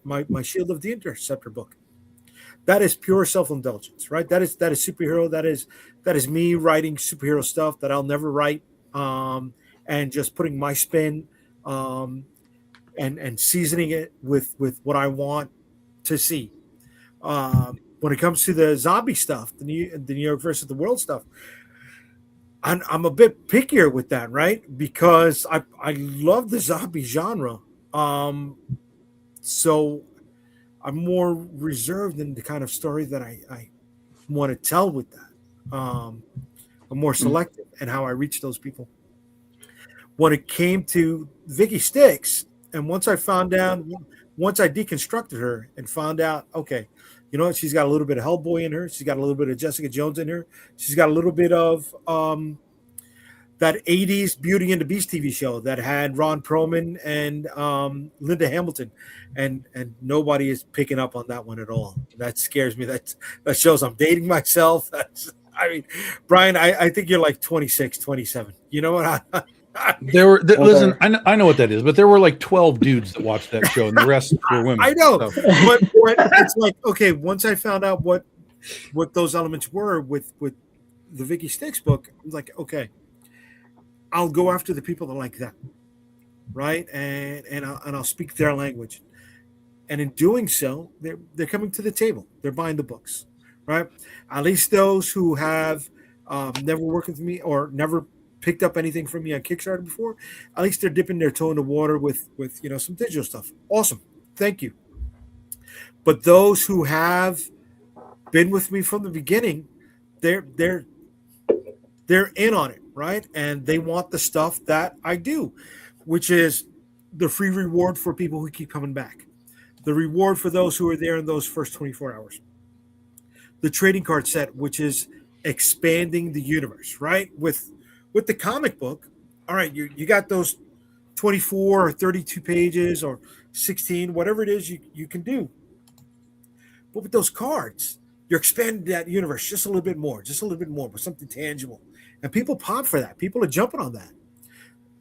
my Shield of the Interceptor book, that is pure self-indulgence, right? That is superhero. That is me writing superhero stuff that I'll never write, and just putting my spin, and seasoning it with what I want to see. When it comes to the zombie stuff, the New York versus the world stuff, I'm a bit pickier with that, right? Because I love the zombie genre. So I'm more reserved in the kind of story that I want to tell with that. I'm more selective in how I reach those people. When it came to Vicky Styx, and once I deconstructed her and found out, okay, you know what, she's got a little bit of Hellboy in her. She's got a little bit of Jessica Jones in her. She's got a little bit of that 80s Beauty and the Beast TV show that had Ron Perlman and Linda Hamilton, and nobody is picking up on that one at all. That scares me. That shows I'm dating myself. Brian, I think you're like 26, 27. You know what? Listen, I know what that is, but there were like 12 dudes that watched that show, and the rest were women. I know, so. but it's like, okay, once I found out what those elements were with the Vicky Styx book, I was like, okay, I'll go after the people that like that, right? And I'll speak their language, and in doing so, they're coming to the table. They're buying the books, right? At least those who have never worked with me or never picked up anything from me on Kickstarter before, at least they're dipping their toe in the water with some digital stuff. Awesome, thank you. But those who have been with me from the beginning, they're in on it, right? And they want the stuff that I do, which is the free reward for people who keep coming back, the reward for those who are there in those first 24 hours, the trading card set, which is expanding the universe, right? With the comic book, all right, you got those 24 or 32 pages or 16, whatever it is you can do. But with those cards, you're expanding that universe just a little bit more with something tangible. And people pop for that. People are jumping on that.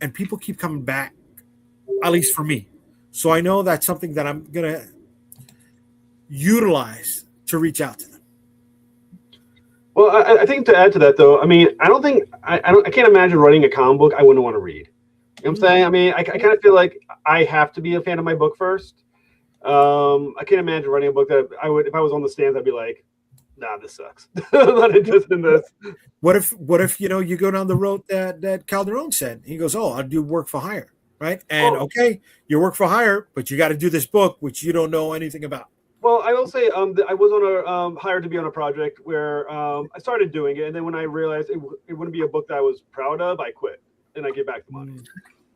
And people keep coming back, at least for me. So I know that's something that I'm going to utilize to reach out to them. Well, I think to add to that, though, I mean, I can't imagine writing a comic book I wouldn't want to read. You know what I'm saying? I mean, I kind of feel like I have to be a fan of my book first. I can't imagine writing a book that I would, if I was on the stands, I'd be like, nah, this sucks. I'm not interested in this. What if you go down the road that Calderon said? He goes, oh, I'll do work for hire, right? And okay, you work for hire, but you got to do this book, which you don't know anything about. Well, I will say I was on a hired to be on a project where I started doing it, and then when I realized it wouldn't be a book that I was proud of, I quit and I get back the money.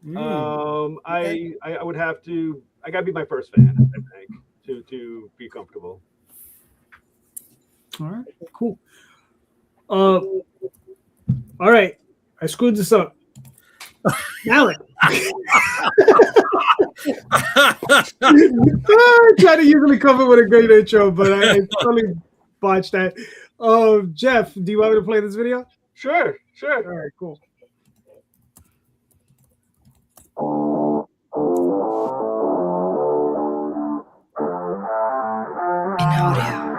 Okay. I would have to. I gotta be my first fan, I think, to be comfortable. All right, cool. All right, I screwed this up. Alec. I try to usually cover with a great intro, but I totally botched that. Jeff, do you want me to play this video? Sure. All right, cool. In audio.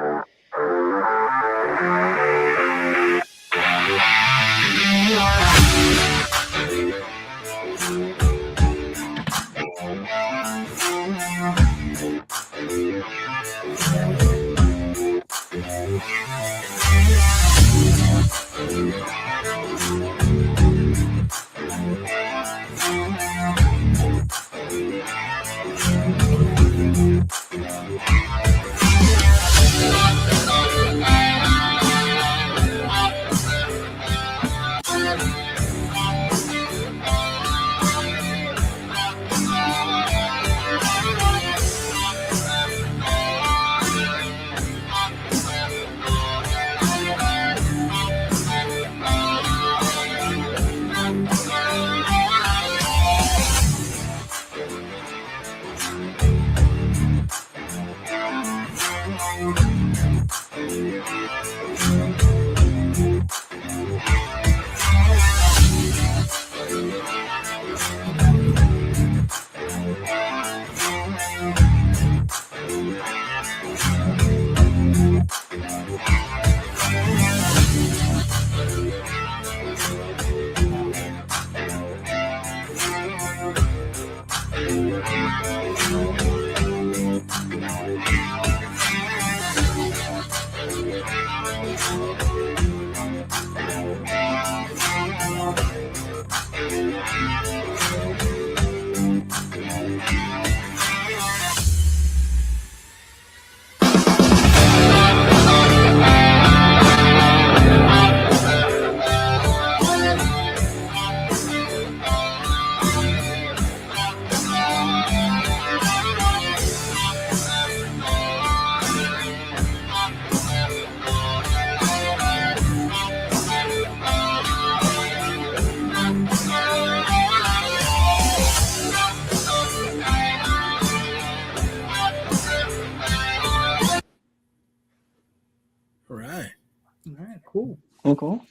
Cool. Cool.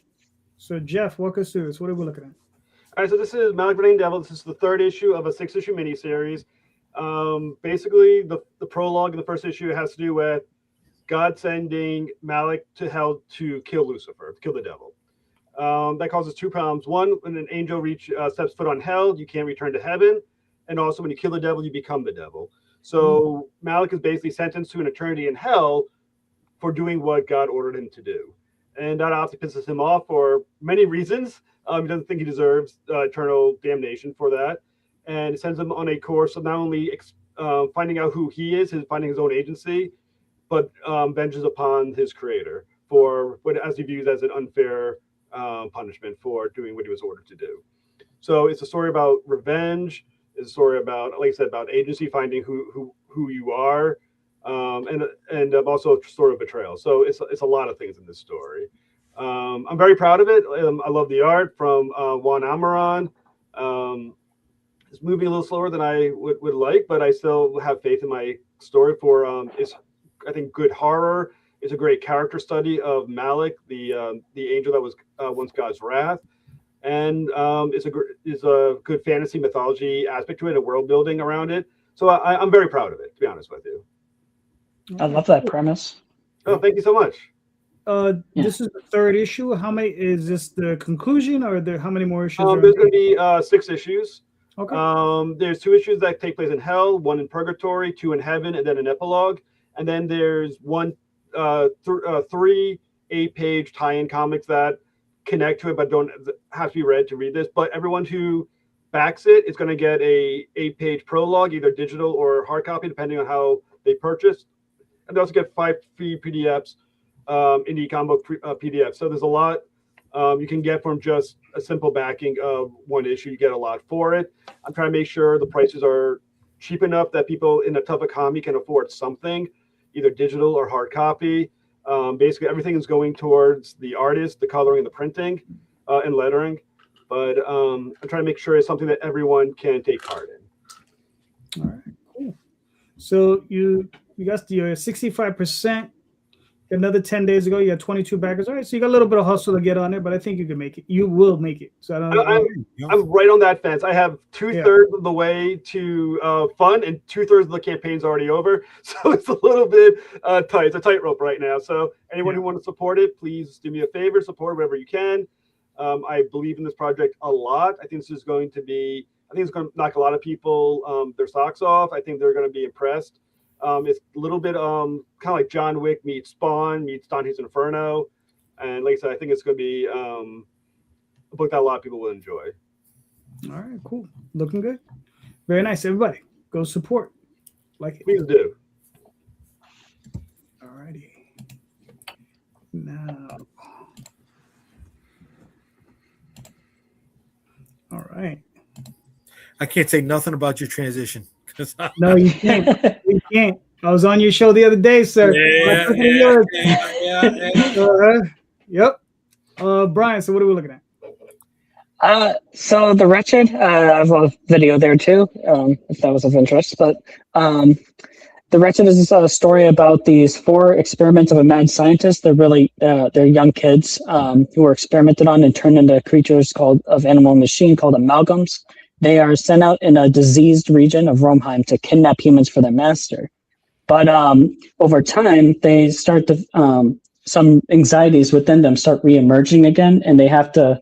So Jeff, walk us through this. What are we looking at? All right, so this is Malik Reigning Devil. This is the third issue of a 6-issue miniseries. Basically, the prologue in the first issue has to do with God sending Malik to hell to kill Lucifer, to kill the devil. That causes 2 problems. One, when an angel steps foot on hell, you can't return to heaven. And also, when you kill the devil, you become the devil. So Malik is basically sentenced to an eternity in hell for doing what God ordered him to do. And that obviously pisses him off for many reasons. He doesn't think he deserves eternal damnation for that. And it sends him on a course of not only finding out who he is, finding his own agency, but vengeance upon his creator for what, as he views as an unfair punishment for doing what he was ordered to do. So it's a story about revenge. It's a story about, like I said, about agency, finding who you are, and also a story of betrayal. So it's a lot of things in this story. I'm very proud of it. I love the art from Juan Amaran. It's moving a little slower than I would like, but I still have faith in my story for it's, I think, good horror. It's a great character study of Malik, the angel that was once God's wrath. And it's a good fantasy mythology aspect to it, a world building around it. So I'm very proud of it, to be honest with you. I love that premise. Oh, thank you so much. This is the third issue. How many is this the conclusion, or how many more issues? There's going to be 6 issues. Okay. There's 2 issues that take place in hell, 1 in purgatory, 2 in heaven, and then an epilogue. And then there's 3 8-page tie-in comics that connect to it, but don't have to be read to read this. But everyone who backs it is going to get a 8-page prologue, either digital or hard copy, depending on how they purchase. And they also get 5 free PDFs, indie comic book PDFs. So there's a lot you can get from just a simple backing of 1 issue. You get a lot for it. I'm trying to make sure the prices are cheap enough that people in a tough economy can afford something, either digital or hard copy. Basically, everything is going towards the artist, the coloring, and the printing, and lettering. But I'm trying to make sure it's something that everyone can take part in. All right, cool. So you got your 65%. Another 10 days ago, you got 22 backers. All right, so you got a little bit of hustle to get on there, but I think you can make it. You will make it. So I'm right on that fence. I have 2/3 of the way to fund, and 2/3 of the campaign's already over. So it's a little bit tight. It's a tightrope right now. So anyone who wants to support it, please do me a favor, support wherever you can. I believe in this project a lot. I think this is going to be, I think it's going to knock a lot of people their socks off. I think they're going to be impressed. It's a little bit kind of like John Wick meets Spawn meets Dante's Inferno. And like I said, I think it's going to be a book that a lot of people will enjoy. All right, cool. Looking good. Very nice. Everybody, go support. Like it. Please do. All righty. Now. All right. I can't say nothing about your transition. No, you can't. You can't. I was on your show the other day, sir. Yep. Brian, so what are we looking at? So The Wretched, I have a video there too, if that was of interest. But The Wretched is a story about these 4 experiments of a mad scientist. They're really they're young kids who were experimented on and turned into creatures of animal and machine called amalgams. They are sent out in a diseased region of Romheim to kidnap humans for their master. But over time, they start to some anxieties within them start reemerging again, and they have to.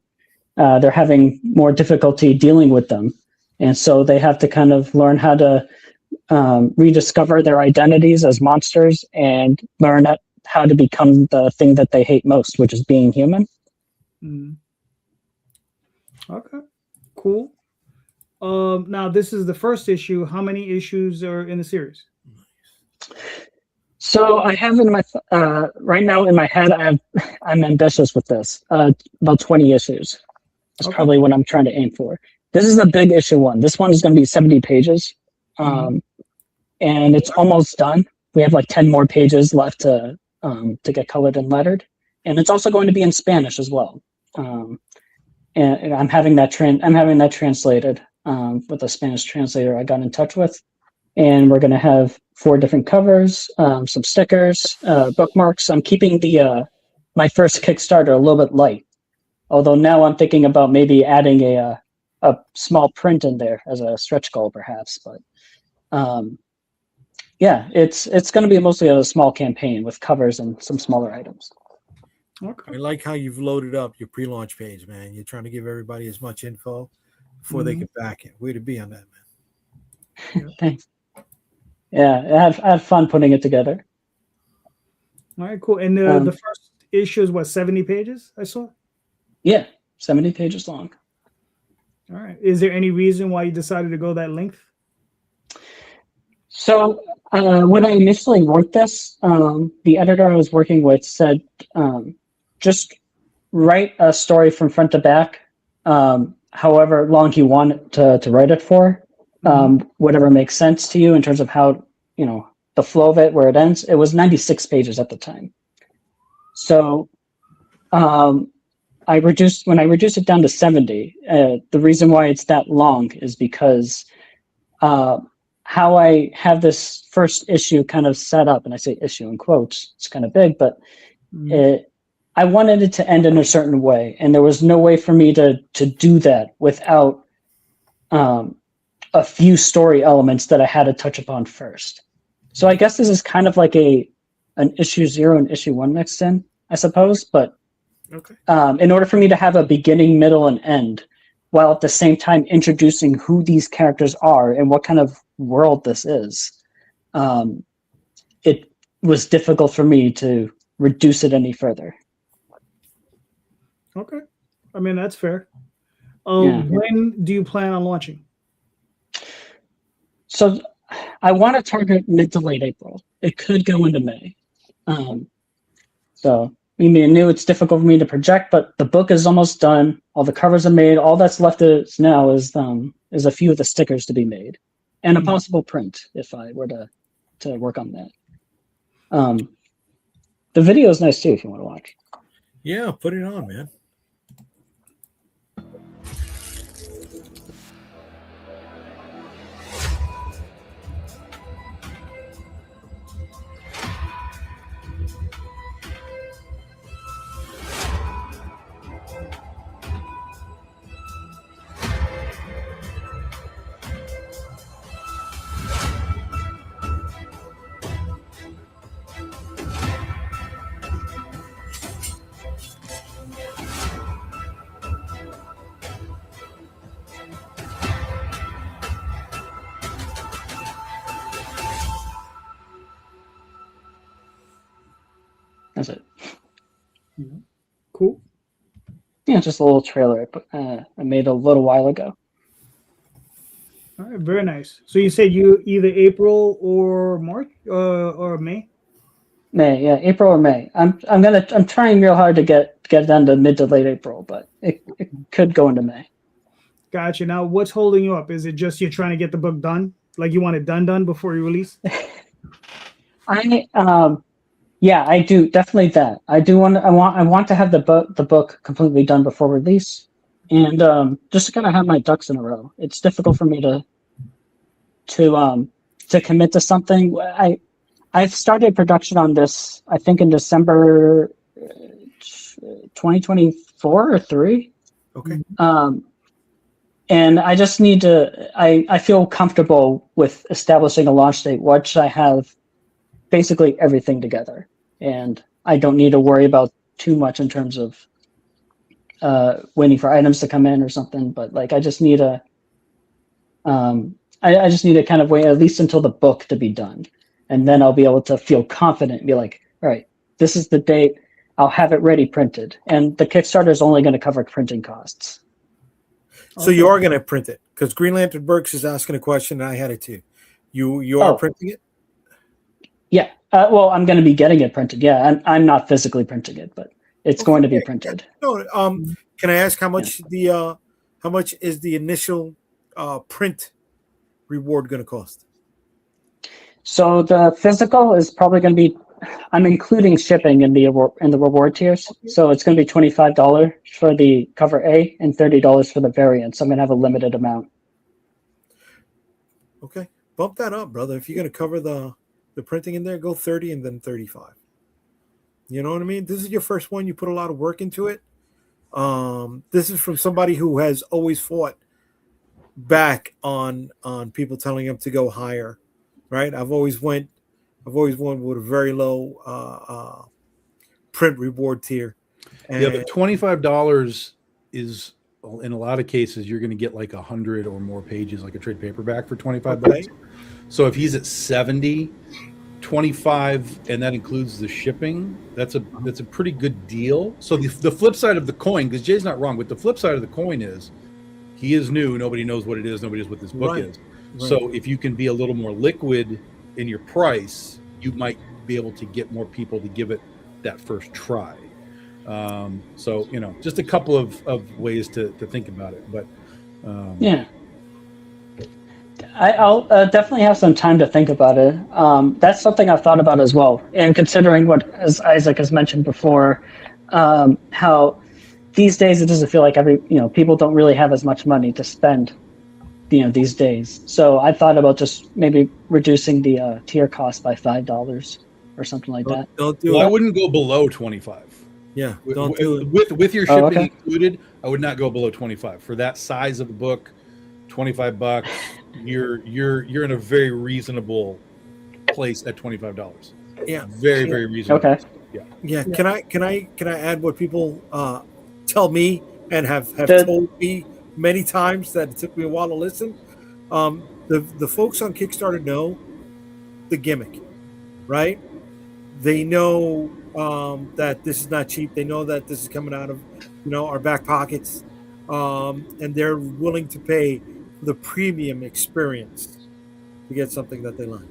They're having more difficulty dealing with them, and so they have to kind of learn how to rediscover their identities as monsters and learn how to become the thing that they hate most, which is being human. Okay, cool. Now this is the first issue. How many issues are in the series? So I have in my right now in my head, I'm ambitious with this. About 20 issues. That's probably what I'm trying to aim for. This is a big issue 1. This one is going to be 70 pages, and it's almost done. We have like 10 more pages left to get colored and lettered, and it's also going to be in Spanish as well. And I'm having that translated with a Spanish translator I got in touch with, and we're going to have 4 different covers, some stickers, bookmarks. I'm keeping the my first Kickstarter a little bit light. Although now I'm thinking about maybe adding a small print in there as a stretch goal, perhaps. But yeah, it's going to be mostly a small campaign with covers and some smaller items. Okay. I like how you've loaded up your pre-launch page, man. You're trying to give everybody as much info before they can back it. Way to be on that, man. Thanks. Yeah, I had fun putting it together. All right, cool. And the first issue is what, 70 pages? I saw. Yeah, 70 pages long. All right. Is there any reason why you decided to go that length? So when I initially wrote this, the editor I was working with said, just write a story from front to back, however long you want to write it for, whatever makes sense to you in terms of how, the flow of it, where it ends. It was 96 pages at the time. So when I reduced it down to 70, the reason why it's that long is because how I have this first issue kind of set up, and I say issue in quotes, it's kind of big, but I wanted it to end in a certain way, and there was no way for me to do that without a few story elements that I had to touch upon first. So I guess this is kind of like an issue 0 and issue 1 mixed in, I suppose, but Okay. in order for me to have a beginning, middle, and end, while at the same time introducing who these characters are and what kind of world this is, it was difficult for me to reduce it any further. Okay. I mean, that's fair. Yeah. When do you plan on launching? So I want to target mid to late April. It could go into May. So I knew it's difficult for me to project, but the book is almost done. All the covers are made. All that's left now is a few of the stickers to be made, and a possible print if I were to work on that. The video is nice too if you want to watch. Yeah, put it on, man. That's it. Cool. Yeah, just a little trailer I made a little while ago. All right, very nice. So you said you either April or March or May? May, yeah, April or May. I'm trying real hard to get it down to mid to late April, but it could go into May. Gotcha. Now, what's holding you up? Is it just you're trying to get the book done? Like you want it done before you release? Yeah, I do definitely that. I want to have the book completely done before release, and just to kind of have my ducks in a row. It's difficult for me to commit to something. I've started production on this, I think, in December 2024 or 3. Okay. And I just need to. I feel comfortable with establishing a launch date once I have basically everything together, and I don't need to worry about too much in terms of waiting for items to come in or something. But like, I just need to I just need to kind of wait at least until the book to be done, and then I'll be able to feel confident and be like, all right, this is the date. I'll have it ready printed, and the Kickstarter is only going to cover printing costs. So you are going to print it because Green Lantern Burks is asking a question, and I had it too. You are printing it? Yeah. Well, I'm going to be getting it printed. Yeah, I'm not physically printing it, but it's going to be printed. No. Can I ask how much how much is the initial print reward going to cost? So the physical is probably going to be. I'm including shipping in the reward tiers, so it's going to be $25 for the cover A and $30 for the variant. So I'm going to have a limited amount. Okay, bump that up, brother. If you're going to cover the printing in there, go 30 and then 35. You know what I mean? This is your first one. You put a lot of work into it. This is from somebody who has always fought back on people telling him to go higher, right? I've always won with a very low print reward tier. And Yeah, but $25 is, in a lot of cases, you're going to get like 100 or more pages, like a trade paperback for 25 Okay. bucks. So if he's at 70, 25, and that includes the shipping, that's a pretty good deal. So the flip side of the coin, because Jay's not wrong, but the flip side of the coin is he is new. Nobody knows what it is. Nobody knows what this book Right. is. Right. So if you can be a little more liquid in your price, you might be able to get more people to give it that first try. So, just a couple of ways to think about it. But Yeah. I'll definitely have some time to think about it. That's something I've thought about as well. And considering what, as Isaac has mentioned before, how these days it doesn't feel like people don't really have as much money to spend, these days. So I thought about just maybe reducing the tier cost by $5 or something like that. Don't do I it. wouldn't go below 25. Yeah, don't do it. With your shipping okay. included, I would not go below 25 for that size of a book. $25, you're in a very reasonable place at $25. Yeah. Very, very reasonable. Okay. Yeah. Can I add what people tell me and have The- told me many times that it took me a while to listen? The folks on Kickstarter know the gimmick, right? They know that this is not cheap. They know that this is coming out of our back pockets, and they're willing to pay the premium experience to get something that they like.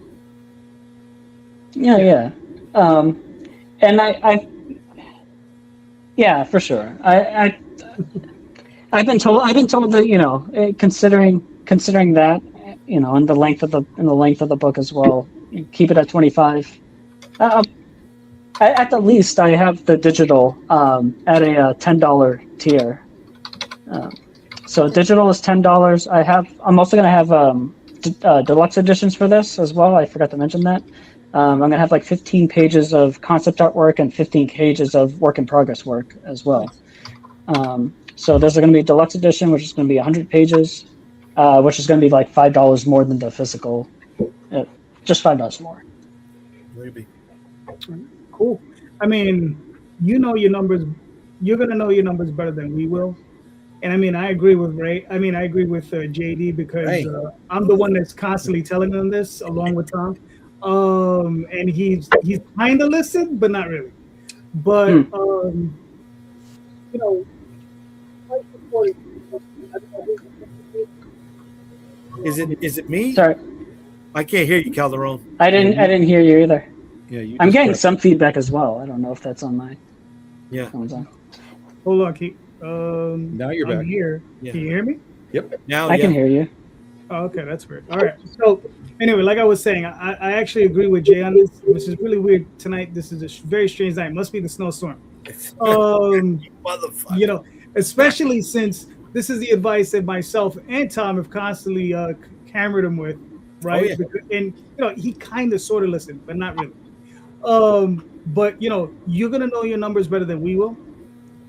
Yeah. And yeah, for sure. I've been told that, considering that, and the length of the book as well, keep it at 25. At the least, I have the digital at a $10 tier. So digital is $10. I'm also going to have deluxe editions for this as well. I forgot to mention that. I'm going to have like 15 pages of concept artwork and 15 pages of work in progress work as well. So there's going to be a deluxe edition, which is going to be 100 pages, which is going to be like $5 more than the physical, just $5 more. Maybe. Cool. I mean, your numbers. You're gonna know your numbers better than we will. And I mean, I agree with Ray. I mean, I agree with JD because Hey. I'm the one that's constantly telling them this, along with Tom. And he's kind of listened, but not really. But Is it me? Sorry, I can't hear you, Calderon. I didn't hear you either. Yeah, you I'm just getting press- some feedback as well. I don't know if that's on my Yeah. phone's on. hold on, Keith. Now you're I'm back. here. Yeah. Can you hear me? Now, I can hear you. Oh, okay, that's weird. All right. So anyway, like I was saying, I actually agree with Jay on this, which is really weird tonight. This is a very strange night. Must be the snowstorm. Motherfucker. Especially since this is the advice that myself and Tom have constantly hammered him with, right? Oh, yeah. And he kind of sort of listened, but not really. But you're gonna know your numbers better than we will,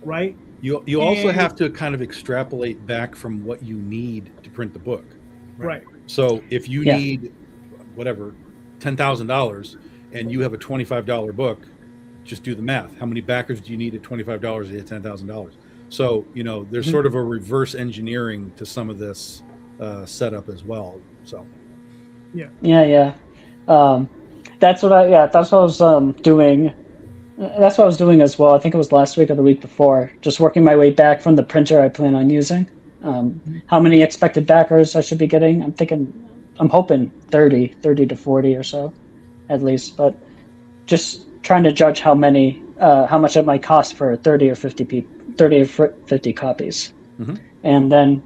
right? You also And- have to kind of extrapolate back from what you need to print the book. Right. So if you Yeah. need whatever $10,000 and you have a $25 book, just do the math. How many backers do you need at $25 to get $10,000? So there's sort of a reverse engineering to some of this setup as well. So Yeah. That's what I was doing. That's what I was doing as well. I think it was last week or the week before, just working my way back from the printer I plan on using. How many expected backers I should be getting? I'm hoping 30 to 40 or so, at least. But just trying to judge how much it might cost for 30 or 50 copies. Mhm. And then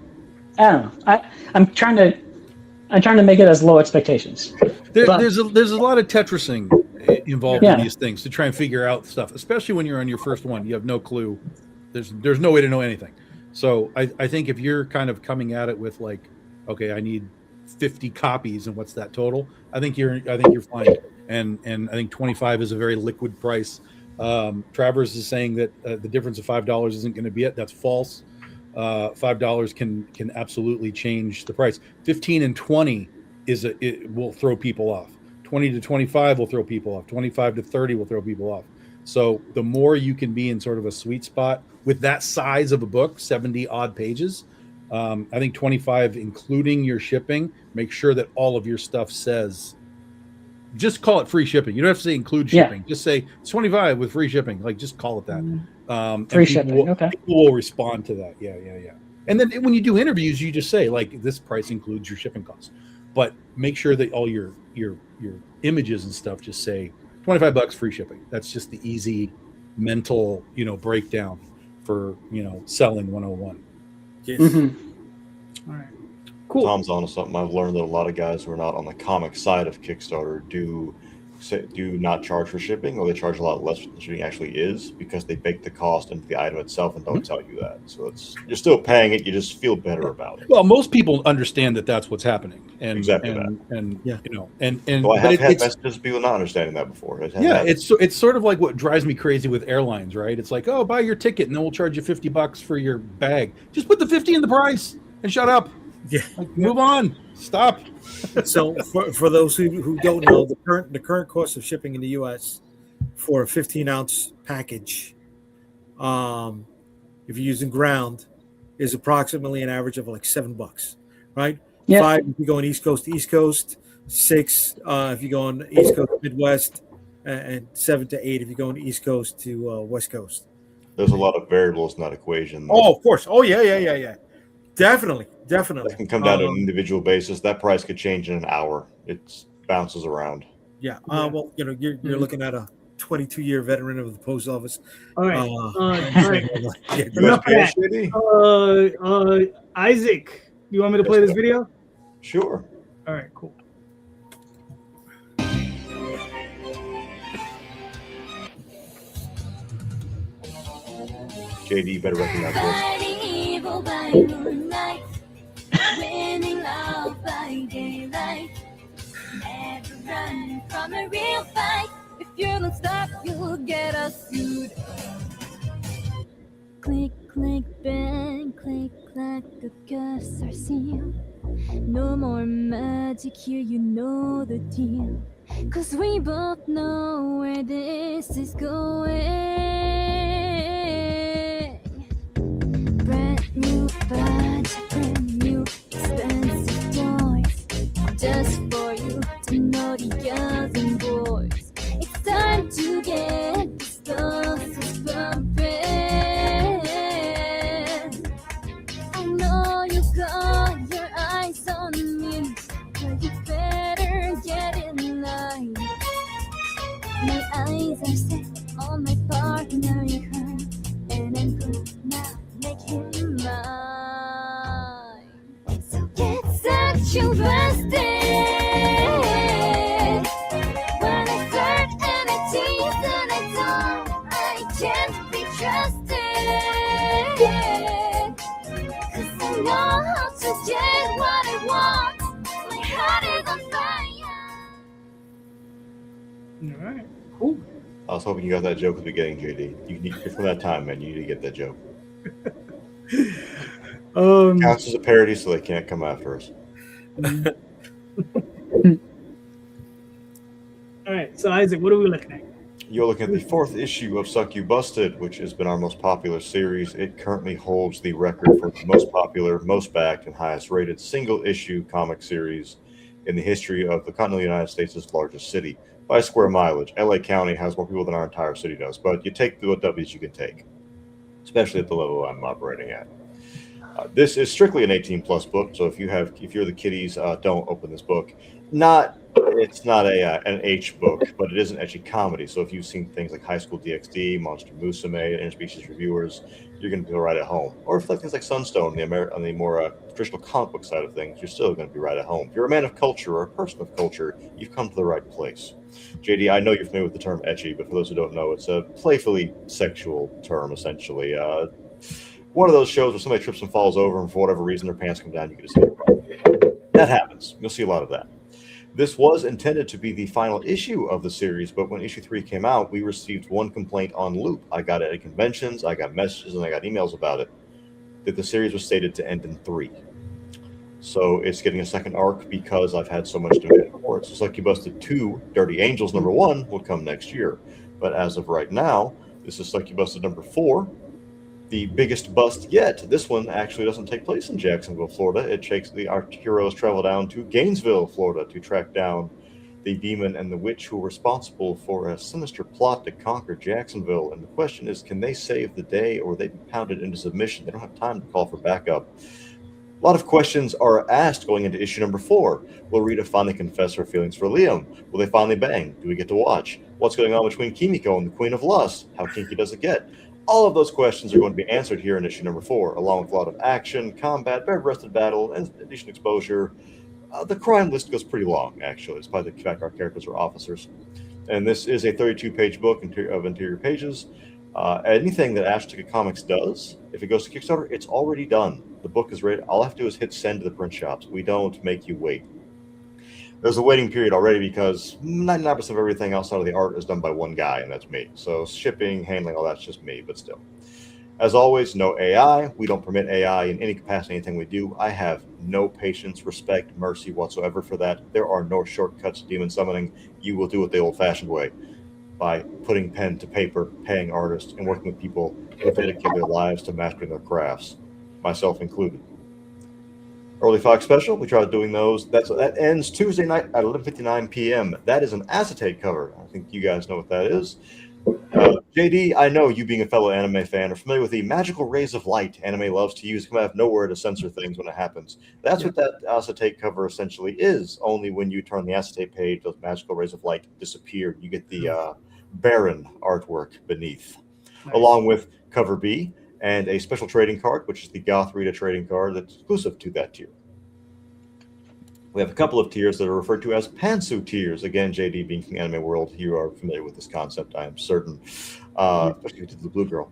I don't know. I'm trying to make it as low expectations. But- there's a lot of Tetrising involved Yeah. in these things to try and figure out stuff, especially when you're on your first one. You have no clue. There's no way to know anything. So I think if you're kind of coming at it with like, okay, I need 50 copies and what's that total? I think you're fine. And I think 25 is a very liquid price. Travers is saying that the difference of $5 isn't going to be it. That's false. $5 can absolutely change the price. 15 and 20 it will throw people off. 20 to 25 will throw people off. 25 to 30 will throw people off. So the more you can be in sort of a sweet spot with that size of a book, 70 odd pages, I think 25, including your shipping, make sure that all of your stuff says, just call it free shipping. You don't have to say include shipping. Just say it's 25 with free shipping. Like, just call it that. Free shipping. Okay. People will respond to that. Yeah. And then when you do interviews, you just say like, this price includes your shipping costs, but make sure that all your images and stuff just say $25 free shipping. That's just the easy mental, breakdown for, selling 101. Yes. All right. Cool. Tom's onto something. I've learned that a lot of guys who are not on the comic side of Kickstarter do not charge for shipping, or they charge a lot less than shipping actually is, because they bake the cost into the item itself and don't tell you that. So you're still paying it. You just feel better about it. Well, most people understand that that's what's happening, and exactly that. And yeah, Well, I have had messages of people not understanding that before. It's sort of like what drives me crazy with airlines, right? It's like, oh, buy your ticket and then we'll charge you $50 for your bag. Just put the 50 in the price and shut up. Yeah, move on. Stop. So for those who don't know, the current cost of shipping in the U.S. for a 15-ounce package, if you're using ground, is approximately an average of like $7, right? Yeah. 5 if you go on East Coast to East Coast, 6 if you go on East Coast to Midwest, and 7 to 8 if you go on East Coast to West Coast. There's a lot of variables in that equation. Oh, of course. Oh, yeah. Definitely. It can come down to an individual basis. That price could change in an hour. It bounces around. Yeah. Well, you're looking at a 22-year veteran of the post office. All right. Isaac, you want me to play this video? Sure. All right. Cool. JD, better recognize this. Winning love by daylight. Never run from a real fight. If you don't stop, you'll get us sued. Click, click, bang, click, clack, the gusts are sealed. No more magic here, you know the deal. 'Cause we both know where this is going. Brand new badge, brand new expensive toys, just for you to know the girls and boys. It's time to get the stuff bumping. I know you got your eyes on me, but you better get in line. My eyes are set on my partner in crime, and I'm gonna make him mine. So get such you busted. When I flirt and I tease and I don't, I can't be trusted. 'Cause I know how to get what I want. My heart is on fire. All right. Cool. I was hoping you got that joke at the beginning, JD. You're from that time, man. You need to get that joke. Counts as a parody, so they can't come after us. All right. So Isaac, what are we looking at? You're looking at the 4th issue of Suck You Busted, which has been our most popular series. It currently holds the record for the most popular, most backed, and highest rated single issue comic series in the history of the continental United States' largest city. By square mileage, LA County has more people than our entire city does, but you take the W's you can take, especially at the level I'm operating at. This is strictly an 18+ book, so if you're the kiddies, don't open this book. It's not an H book, but it is an ecchi comedy. So if you've seen things like High School DxD, Monster Musume, Interspecies Reviewers, you're going to be right at home. Or if like things like Sunstone, on the more traditional comic book side of things, you're still going to be right at home. If you're a man of culture or a person of culture, you've come to the right place. JD, I know you're familiar with the term ecchi, but for those who don't know, it's a playfully sexual term, essentially. One of those shows where somebody trips and falls over, and for whatever reason their pants come down, you can just see it. That happens. You'll see a lot of that. This was intended to be the final issue of the series, but when issue 3 came out, we received one complaint on loop. I got it at conventions, I got messages, and I got emails about it, that the series was stated to end in 3. So it's getting a second arc because I've had so much demand for it. So Succubusted 2, Dirty Angels #1 will come next year. But as of right now, this is Succubusted #4, the biggest bust yet. This one actually doesn't take place in Jacksonville, Florida. It takes our heroes travel down to Gainesville, Florida, to track down the demon and the witch who are responsible for a sinister plot to conquer Jacksonville. And the question is, can they save the day, or will they be pounded into submission? They don't have time to call for backup. A lot of questions are asked going into issue #4. Will Rita finally confess her feelings for Liam? Will they finally bang? Do we get to watch? What's going on between Kimiko and the Queen of Lust? How kinky does it get? All of those questions are going to be answered here in issue #4, along with a lot of action, combat, bare-breasted battle, and decent exposure. The crime list goes pretty long, actually, despite the fact our characters are officers. And this is a 32-page book of interior pages. Anything that Ash Ticket Comics does, if it goes to Kickstarter, it's already done. The book is ready. All I have to do is hit send to the print shops. We don't make you wait. There's a waiting period already because 99% of everything outside of the art is done by one guy, and that's me. So shipping, handling, all that's just me, but still. As always, no AI. We don't permit AI in any capacity, anything we do. I have no patience, respect, mercy whatsoever for that. There are no shortcuts to demon summoning. You will do it the old-fashioned way, by putting pen to paper, paying artists, and working with people who dedicate their lives to mastering their crafts, myself included. Early Fox Special, we tried doing those. That ends Tuesday night at 11:59 p.m. That is an acetate cover. I think you guys know what that is. JD, I know you being a fellow anime fan are familiar with the magical rays of light anime loves to use. Come out of nowhere to censor things when it happens. That's what that acetate cover essentially is. Only when you turn the acetate page, those magical rays of light disappear. You get the barren artwork beneath, along with cover B and a special trading card, which is the Goth Rita trading card that's exclusive to that tier. We have a couple of tiers that are referred to as pantsuit tiers. Again, JD being from the anime world, you are familiar with this concept, I am certain, especially to the Blue Girl.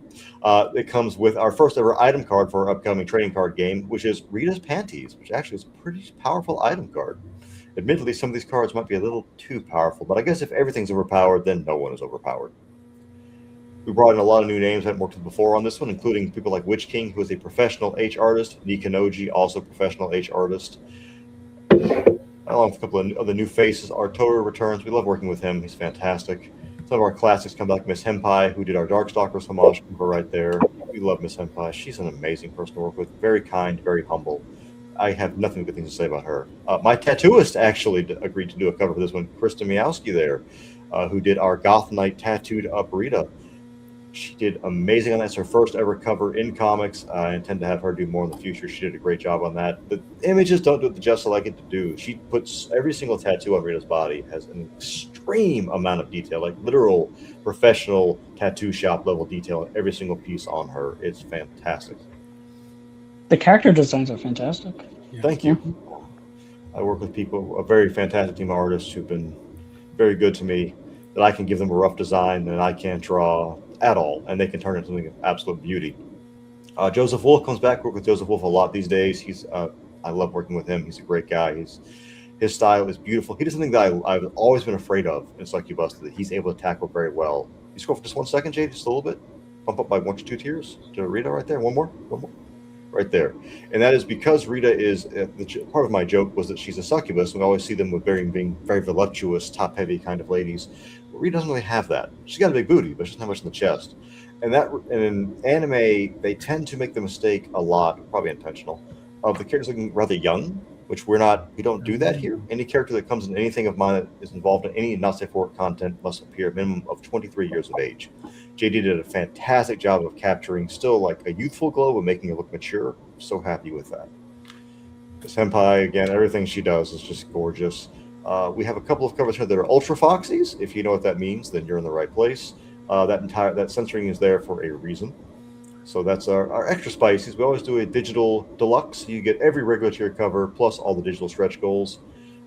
It comes with our first ever item card for our upcoming trading card game, which is Rita's Panties, which actually is a pretty powerful item card. Admittedly, some of these cards might be a little too powerful, but I guess if everything's overpowered, then no one is overpowered. We brought in a lot of new names that haven't worked with before on this one, including people like Witch King, who is a professional H artist, Nikanoji, also professional H artist. Along with a couple of other new faces, Arturo returns. We love working with him. He's fantastic. Some of our classics come back. Miss Henpai, who did our Darkstalkers homage, right there. We love Miss Henpai. She's an amazing person to work with. Very kind, very humble. I have nothing but good things to say about her. My tattooist actually agreed to do a cover for this one. Krista Miowski there, who did our Goth Knight tattooed up Rita. She did amazing on that. It's her first ever cover in comics. I intend to have her do more in the future. She did a great job on that. The images don't do it the justice I like it to do. She puts every single tattoo on Rita's body has an extreme amount of detail, like literal professional tattoo shop level detail in every single piece on her. It's fantastic. The character designs are fantastic. Thank you. I work with people, a very fantastic team of artists who've been very good to me, that I can give them a rough design and I can't draw at all, and they can turn it into something of absolute beauty. Joseph Wolf comes back. Work with Joseph Wolf a lot these days. I love working with him. He's a great guy. His style is beautiful. He does something that I've always been afraid of in Succubusted that he's able to tackle very well. You scroll for just 1 second, Jade, just a little bit. Bump up by 1 to 2 tiers to Rita right there. One more. Right there. And that is because Rita is, part of my joke was that she's a succubus. We always see them with being very voluptuous, top-heavy kind of ladies. But Rita doesn't really have that. She's got a big booty, but she doesn't have much in the chest. And in anime, they tend to make the mistake a lot, probably intentional, of the characters looking rather young, which we don't do that here. Any character that comes in anything of mine that is involved in any not safe for work content must appear a minimum of 23 years of age. JD did a fantastic job of capturing still like a youthful glow and making it look mature. So happy with that. Senpai, again, everything she does is just gorgeous. We have a couple of covers here that are ultra foxies. If you know what that means, then you're in the right place. That censoring is there for a reason. So that's our extra spices. We always do a digital deluxe. You get every regular tier cover plus all the digital stretch goals.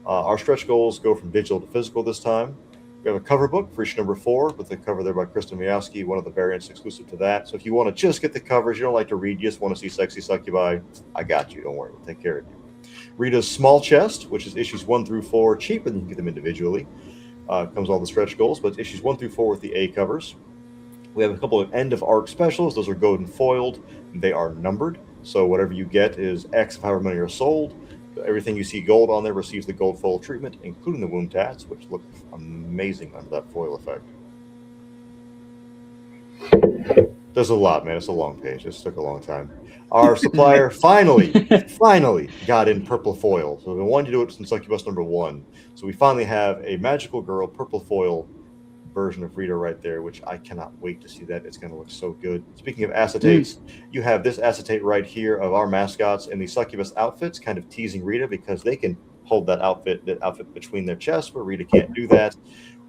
Our stretch goals go from digital to physical this time. We have a cover book for issue #4 with the cover there by Krista Miowski, one of the variants exclusive to that. So if you want to just get the covers, you don't like to read, you just want to see sexy succubi, I got you. Don't worry, we'll take care of you. Rita's Small Chest, which is issues 1 through 4, cheaper than you can get them individually. Comes with all the stretch goals, but issues 1 through 4 with the A covers. We have a couple of end of arc specials. Those are golden foiled. They are numbered. So whatever you get is X of however many are sold. Everything you see gold on there receives the gold foil treatment, including the wound tats, which look amazing under that foil effect. There's a lot, man. It's a long page. This took a long time. Our supplier finally got in purple foil. So we've been wanting to do it since Succubus #1. So we finally have a Magical Girl purple foil version of Rita right there, which I cannot wait to see that. It's going to look so good. Speaking of acetates, you have this acetate right here of our mascots in the Succubus outfits, kind of teasing Rita because they can hold that outfit between their chests, where Rita can't do that.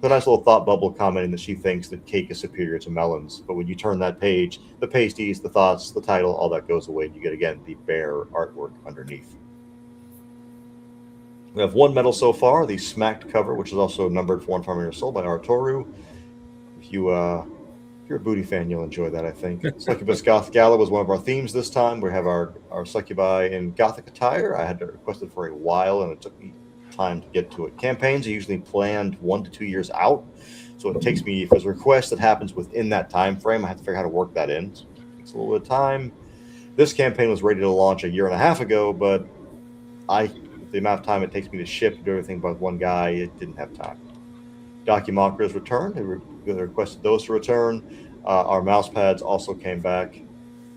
With a nice little thought bubble commenting that she thinks that cake is superior to melons. But when you turn that page, the pasties, the thoughts, the title, all that goes away, and you get, again, the bare artwork underneath. We have one medal so far, the Smacked cover, which is also numbered for One Farm Your Soul by Artoru. If you're a Booty fan, you'll enjoy that, I think. Succubus Goth Gala was one of our themes this time. We have our Succubi in Gothic attire. I had to request it for a while, and it took me time to get to it. Campaigns are usually planned 1 to 2 years out, so it takes me, if there's a request that happens within that time frame, I have to figure out how to work that in. So it takes a little bit of time. This campaign was ready to launch a year and a half ago, but the amount of time it takes me to ship and do everything by one guy, it didn't have time. Documakra has returned. They requested those to return. Our mouse pads also came back.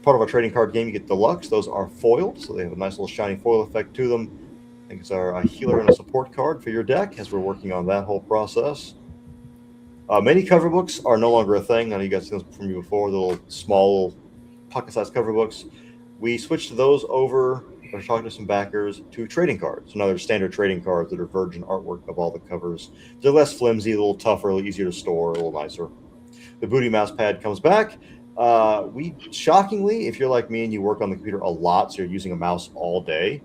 Part of our trading card game, you get deluxe. Those are foiled, so they have a nice little shiny foil effect to them. I think it's a healer and a support card for your deck as we're working on that whole process. Mini cover books are no longer a thing. I know you guys seen those from me before, the little small pocket-sized cover books. We switched those over, after talking to some backers, to trading cards. So now they're standard trading cards that are virgin artwork of all the covers. They're less flimsy, a little tougher, a little easier to store, a little nicer. The Booty mouse pad comes back. We shockingly, if you're like me and you work on the computer a lot, so you're using a mouse all day,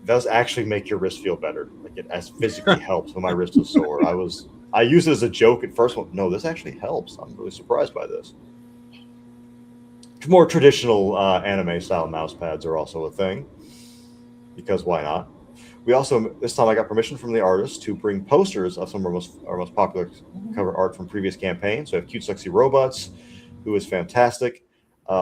does actually make your wrist feel better. Like it physically helps when my wrist is sore. I used it as a joke at first. No, this actually helps. I'm really surprised by this. More traditional anime style mouse pads are also a thing, because why not? We also, this time I got permission from the artist to bring posters of some of our most popular cover art from previous campaigns. So I have Cute Sexy Robots, who is fantastic.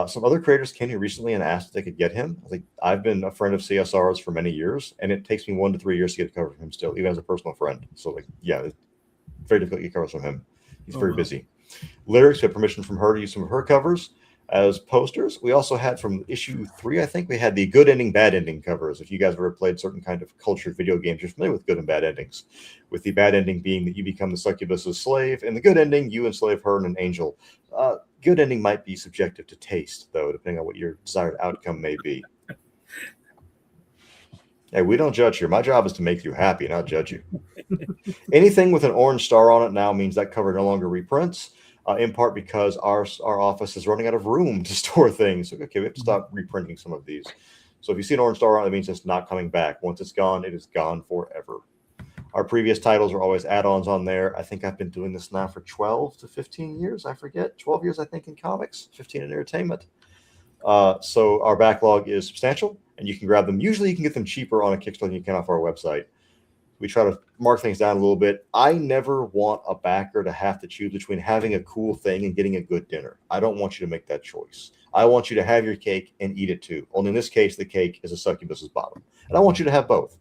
Some other creators came here recently and asked if they could get him. I've been a friend of CSR's for many years, and it takes me 1 to 3 years to get a cover from him still, even as a personal friend. So it's very difficult to get covers from him. He's very busy. Lyrics, we have permission from her to use some of her covers as posters. We also had from issue 3, I think, we had the good ending, bad ending covers. If you guys ever played certain kind of cultured video games, you're familiar with good and bad endings. With the bad ending being that you become the succubus's slave, and the good ending, you enslave her and an angel. Good ending might be subjective to taste, though, depending on what your desired outcome may be. Hey, we don't judge here. My job is to make you happy, not judge you. Anything with an orange star on it now means that cover no longer reprints. In part because our office is running out of room to store things. Okay, we have to stop reprinting some of these. So if you see an orange star on it, it means it's not coming back. Once it's gone, it is gone forever. Our previous titles are always add-ons on there. I think I've been doing this now for 12 to 15 years. I forget. 12 years, I think, in comics, 15 in entertainment. So our backlog is substantial, and you can grab them. Usually you can get them cheaper on a Kickstarter than you can off our website. We try to mark things down a little bit. I never want a backer to have to choose between having a cool thing and getting a good dinner. I don't want you to make that choice. I want you to have your cake and eat it too. Only in this case, the cake is a succubus's bottom. And I want you to have both.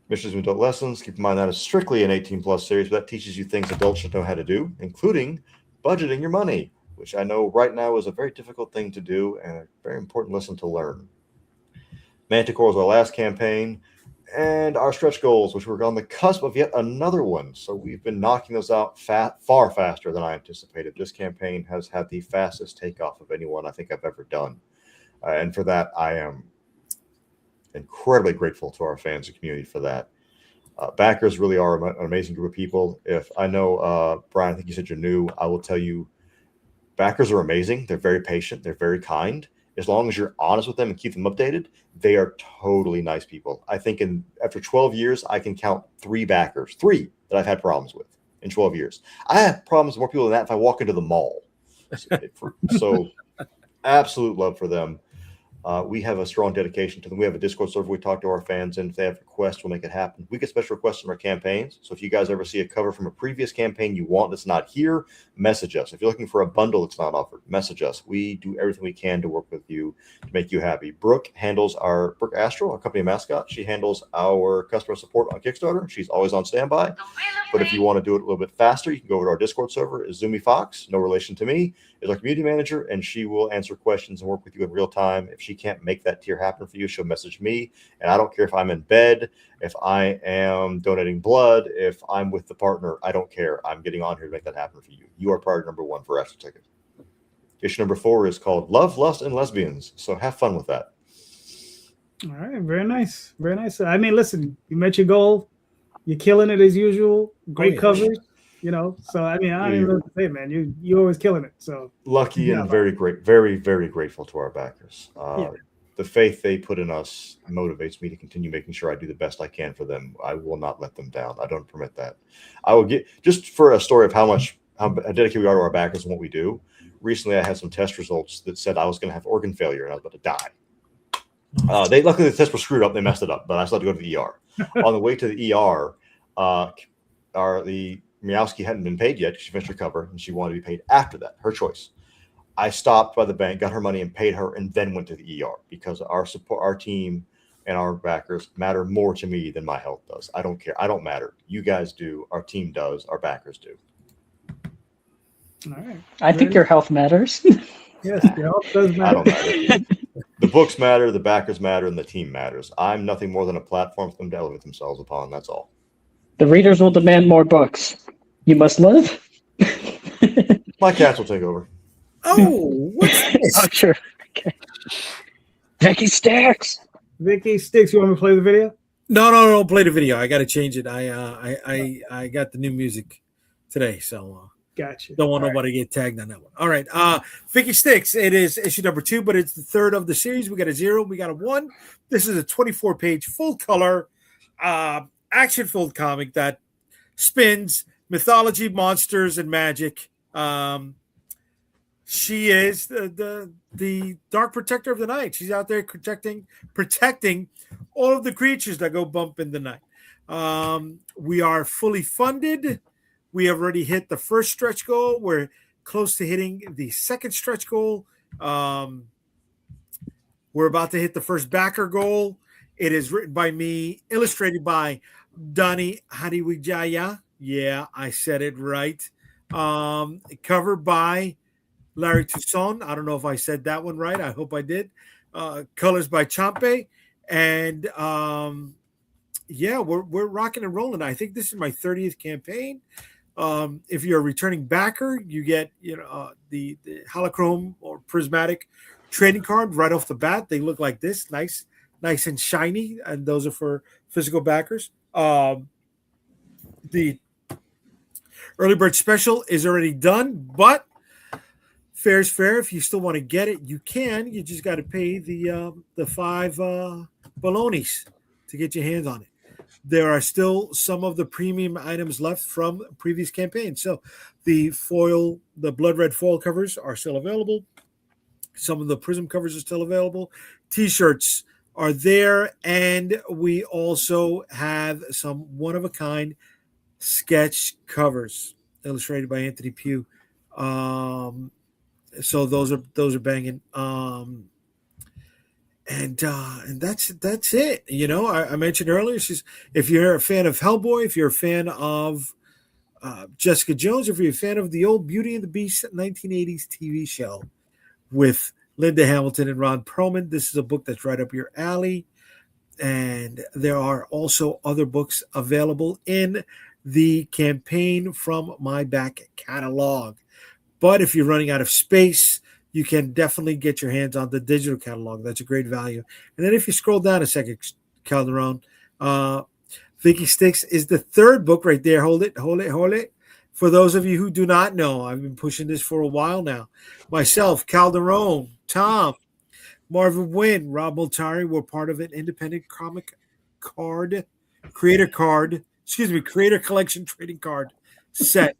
Missions and Adult Lessons. Keep in mind that is strictly an 18+ series, but that teaches you things adults should know how to do, including budgeting your money, which I know right now is a very difficult thing to do and a very important lesson to learn. Manticore was our last campaign, and our stretch goals, which were on the cusp of yet another one. So we've been knocking those out far faster than I anticipated. This campaign has had the fastest takeoff of anyone I think I've ever done. And for that, I am incredibly grateful to our fans and community for that. Backers really are an amazing group of people. If I know, Brian, I think you said you're new, I will tell you, backers are amazing. They're very patient. They're very kind. As long as you're honest with them and keep them updated, they are totally nice people. I think after 12 years, I can count 3 backers, 3 that I've had problems with in 12 years. I have problems with more people than that if I walk into the mall. So absolute love for them. We have a strong dedication to them. We have a Discord server. We talk to our fans, and if they have requests, we'll make it happen. We get special requests from our campaigns. So if you guys ever see a cover from a previous campaign you want that's not here, message us. If you're looking for a bundle that's not offered, message us. We do everything we can to work with you to make you happy. Brooke Astral, our company mascot. She handles our customer support on Kickstarter. She's always on standby. But if you want to do it a little bit faster, you can go over to our Discord server. Izumi Fox, no relation to me, is our community manager, and she will answer questions and work with you in real time. If she can't make that tier happen for you, she'll message me. And I don't care if I'm in bed, if I am donating blood, if I'm with the partner, I don't care. I'm getting on here to make that happen for you. You are priority number one for Astro Ticket. Issue number 4 is called Love, Lust, and Lesbians. So have fun with that. All right, very nice, very nice. I mean, listen, you met your goal. You're killing it as usual. Great covers, you know. So I mean, I don't even know what to say, man. You always killing it. So lucky and very great, very, very grateful to our backers. The faith they put in us motivates me to continue making sure I do the best I can for them. I will not let them down. I don't permit that. I will get, just for a story of how dedicated we are to our backers and what we do. Recently, I had some test results that said I was going to have organ failure and I was about to die. Luckily the tests were screwed up. They messed it up, but I still had to go to the ER. On the way to the ER, the Miowski hadn't been paid yet. She finished her cover and she wanted to be paid after that. Her choice. I stopped by the bank, got her money, and paid her, and then went to the ER because our support, our team, and our backers matter more to me than my health does. I don't care. I don't matter. You guys do. Our team does. Our backers do. All right. I think your health matters. Yes, your health does matter. I don't matter. The books matter, the backers matter, and the team matters. I'm nothing more than a platform for them to elevate themselves upon. That's all. The readers will demand more books. You must live. My cats will take over. Oh, what's this? Oh, sure. Okay. Vicky Sticks. Vicky Sticks, you want me to play the video? No. Play the video. I got to change it. I got the new music today, so gotcha. Don't want nobody to get tagged on that one. All right. Vicky Sticks. It is issue number 2, but it's the 3rd of the series. We got a 0. We got a 1. This is a 24-page full color action-filled comic that spins mythology, monsters, and magic. She is the Dark Protector of the Night. She's out there protecting all of the creatures that go bump in the night. We are fully funded. We have already hit the first stretch goal. We're close to hitting the second stretch goal. We're about to hit the first backer goal. It is written by me, illustrated by Donnie Hadiwijaya. Yeah, I said it right. Covered by Larry Toussaint. I don't know if I said that one right. I hope I did. Colors by Champe. And we're rocking and rolling. I think this is my 30th campaign. If you're a returning backer, you get the holochrome or prismatic trading card right off the bat. They look like this, nice and shiny, and those are for physical backers. The early bird special is already done, but fair's fair. If you still want to get it, you can. You just got to pay the 5 balonies to get your hands on it. There are still some of the premium items left from previous campaigns. So the blood red foil covers are still available. Some of the prism covers are still available. T-shirts are there, and we also have some one-of-a-kind sketch covers illustrated by Anthony Pugh. So those are banging. And that's it. I mentioned earlier, if you're a fan of Hellboy, if you're a fan of Jessica Jones, if you're a fan of the old Beauty and the Beast 1980s TV show with Linda Hamilton and Ron Perlman, this is a book that's right up your alley. And there are also other books available in the campaign from my back catalog. But if you're running out of space, you can definitely get your hands on the digital catalog. That's a great value. And then if you scroll down a second, Calderon, Vicky Sticks is the 3rd book right there. Hold it. For those of you who do not know, I've been pushing this for a while now. Myself, Calderon, Tom, Marvin Wynn, Rob Multari were part of an independent comic creator collection trading card set.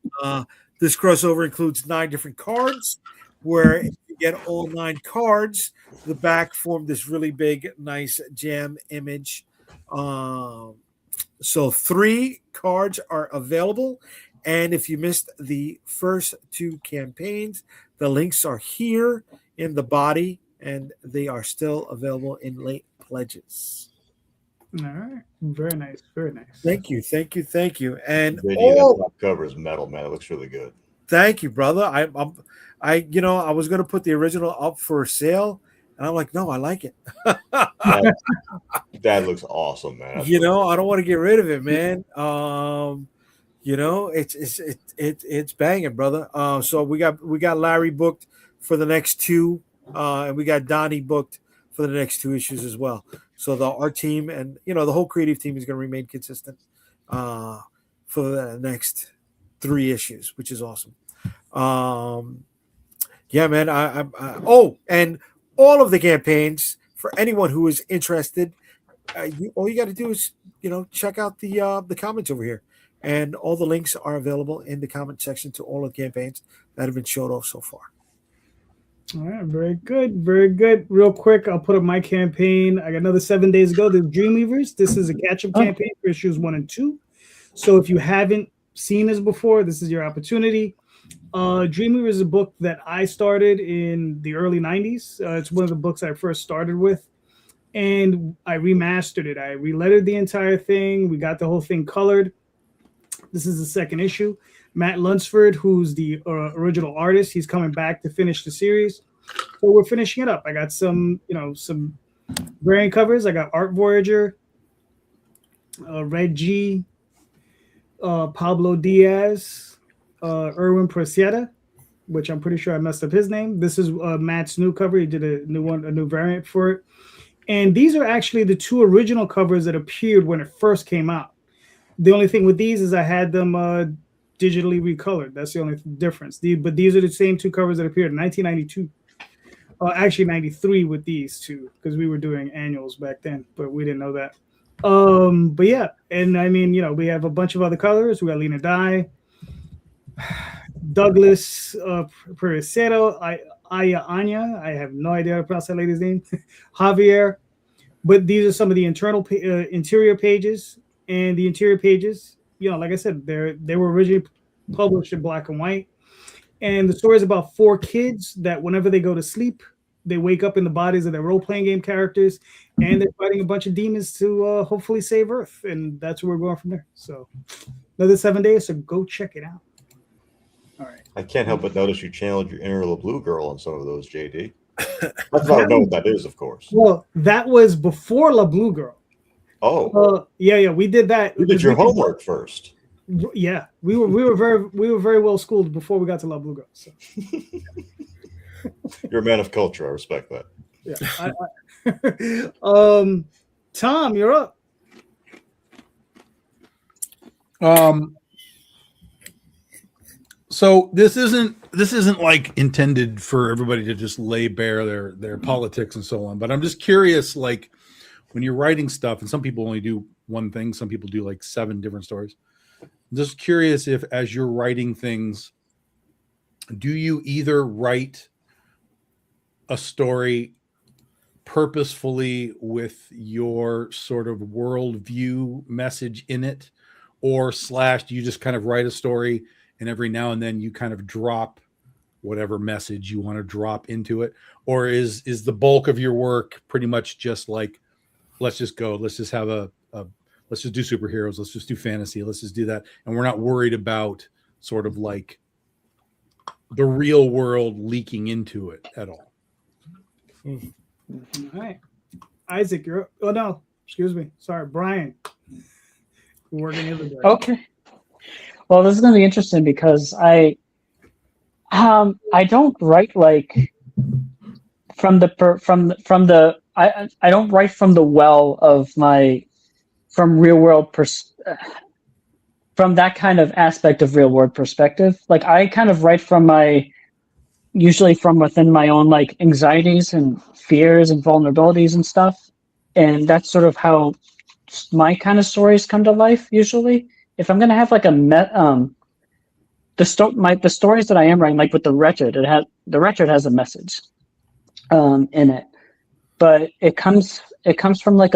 This crossover includes 9 different cards where if you get all 9 cards. The back formed this really big, nice jam image. So 3 cards are available. And if you missed the first 2 campaigns, the links are here in the body, and they are still available in late pledges. All right. Very nice. Very nice. Thank you. And JD, that top cover is metal, man. It looks really good. thank you, brother. I was gonna put the original up for sale, and I'm like, no, I like it. That looks awesome, man. I don't want to get rid of it, man. It's banging, brother. So we got Larry booked for the next 2, and we got Donnie booked for the next 2 issues as well. So our team and the whole creative team is going to remain consistent for the next 3 issues, which is awesome. Yeah, man. And all of the campaigns for anyone who is interested. All you got to do is check out the comments over here, and all the links are available in the comment section to all of the campaigns that have been showed off so far. All right, very good, very good. Real quick, I'll put up my campaign. I got another 7 days ago. The Dreamweavers. This is a catch-up campaign for issues 1 and 2. So if you haven't seen this before, this is your opportunity. Dreamweavers is a book that I started in the early 90s. It's one of the books I first started with. And I remastered it. I relettered the entire thing. We got the whole thing colored. This is the 2nd issue. Matt Lunsford, who's the original artist, he's coming back to finish the series. So we're finishing it up. I got some variant covers. I got Art Voyager, Red G, Pablo Diaz, Erwin Preciada, which I'm pretty sure I messed up his name. This is Matt's new cover. He did a new variant for it. And these are actually the 2 original covers that appeared when it first came out. The only thing with these is I had them digitally recolored. That's the only difference. But these are the same 2 covers that appeared in 1992. Actually, 93 with these 2, because we were doing annuals back then, but we didn't know that. But yeah, and I mean, we have a bunch of other colors. We got Lena Dye, Douglas Perecero, Aya Anya. I have no idea how to pronounce that lady's name. Javier. But these are some of the interior pages. And the interior pages, like I said, they were originally published in black and white. And the story is about 4 kids that whenever they go to sleep, they wake up in the bodies of their role-playing game characters, and they're fighting a bunch of demons to hopefully save Earth. And that's where we're going from there. So another 7 days, so go check it out. All right. I can't help but notice you channeled your inner LeBlue girl on some of those, JD. That's not know what that is, of course. Well, that was before La Blue Girl. Oh, yeah, we did that. You did your homework first. Yeah, we were very well schooled before we got to La Blue Girl. So. You're a man of culture. I respect that. Yeah. Tom, you're up. So this isn't like intended for everybody to just lay bare their politics and so on. But I'm just curious, like, when you're writing stuff, and some people only do one thing, some people do like 7 different stories. I'm just curious if, as you're writing things, do you either write a story purposefully with your sort of worldview message in it, or / do you just kind of write a story and every now and then you kind of drop whatever message you want to drop into it? Or is the bulk of your work pretty much just like, let's just go, let's just have let's just do superheroes, let's just do fantasy, let's just do that, and we're not worried about sort of like the real world leaking into it at all? All right. Isaac, you're up. Oh no, excuse me. Sorry, Brian. We're working the other day. Okay. Well, this is going to be interesting because I don't write like I don't write from the well of from real world from that kind of aspect of real world perspective. Like I kind of write usually from within my own like anxieties and fears and vulnerabilities and stuff. And that's sort of how my kind of stories come to life usually. If I'm going to have like the stories that I am writing, like with The Wretched, the record has a message in it, but it comes from like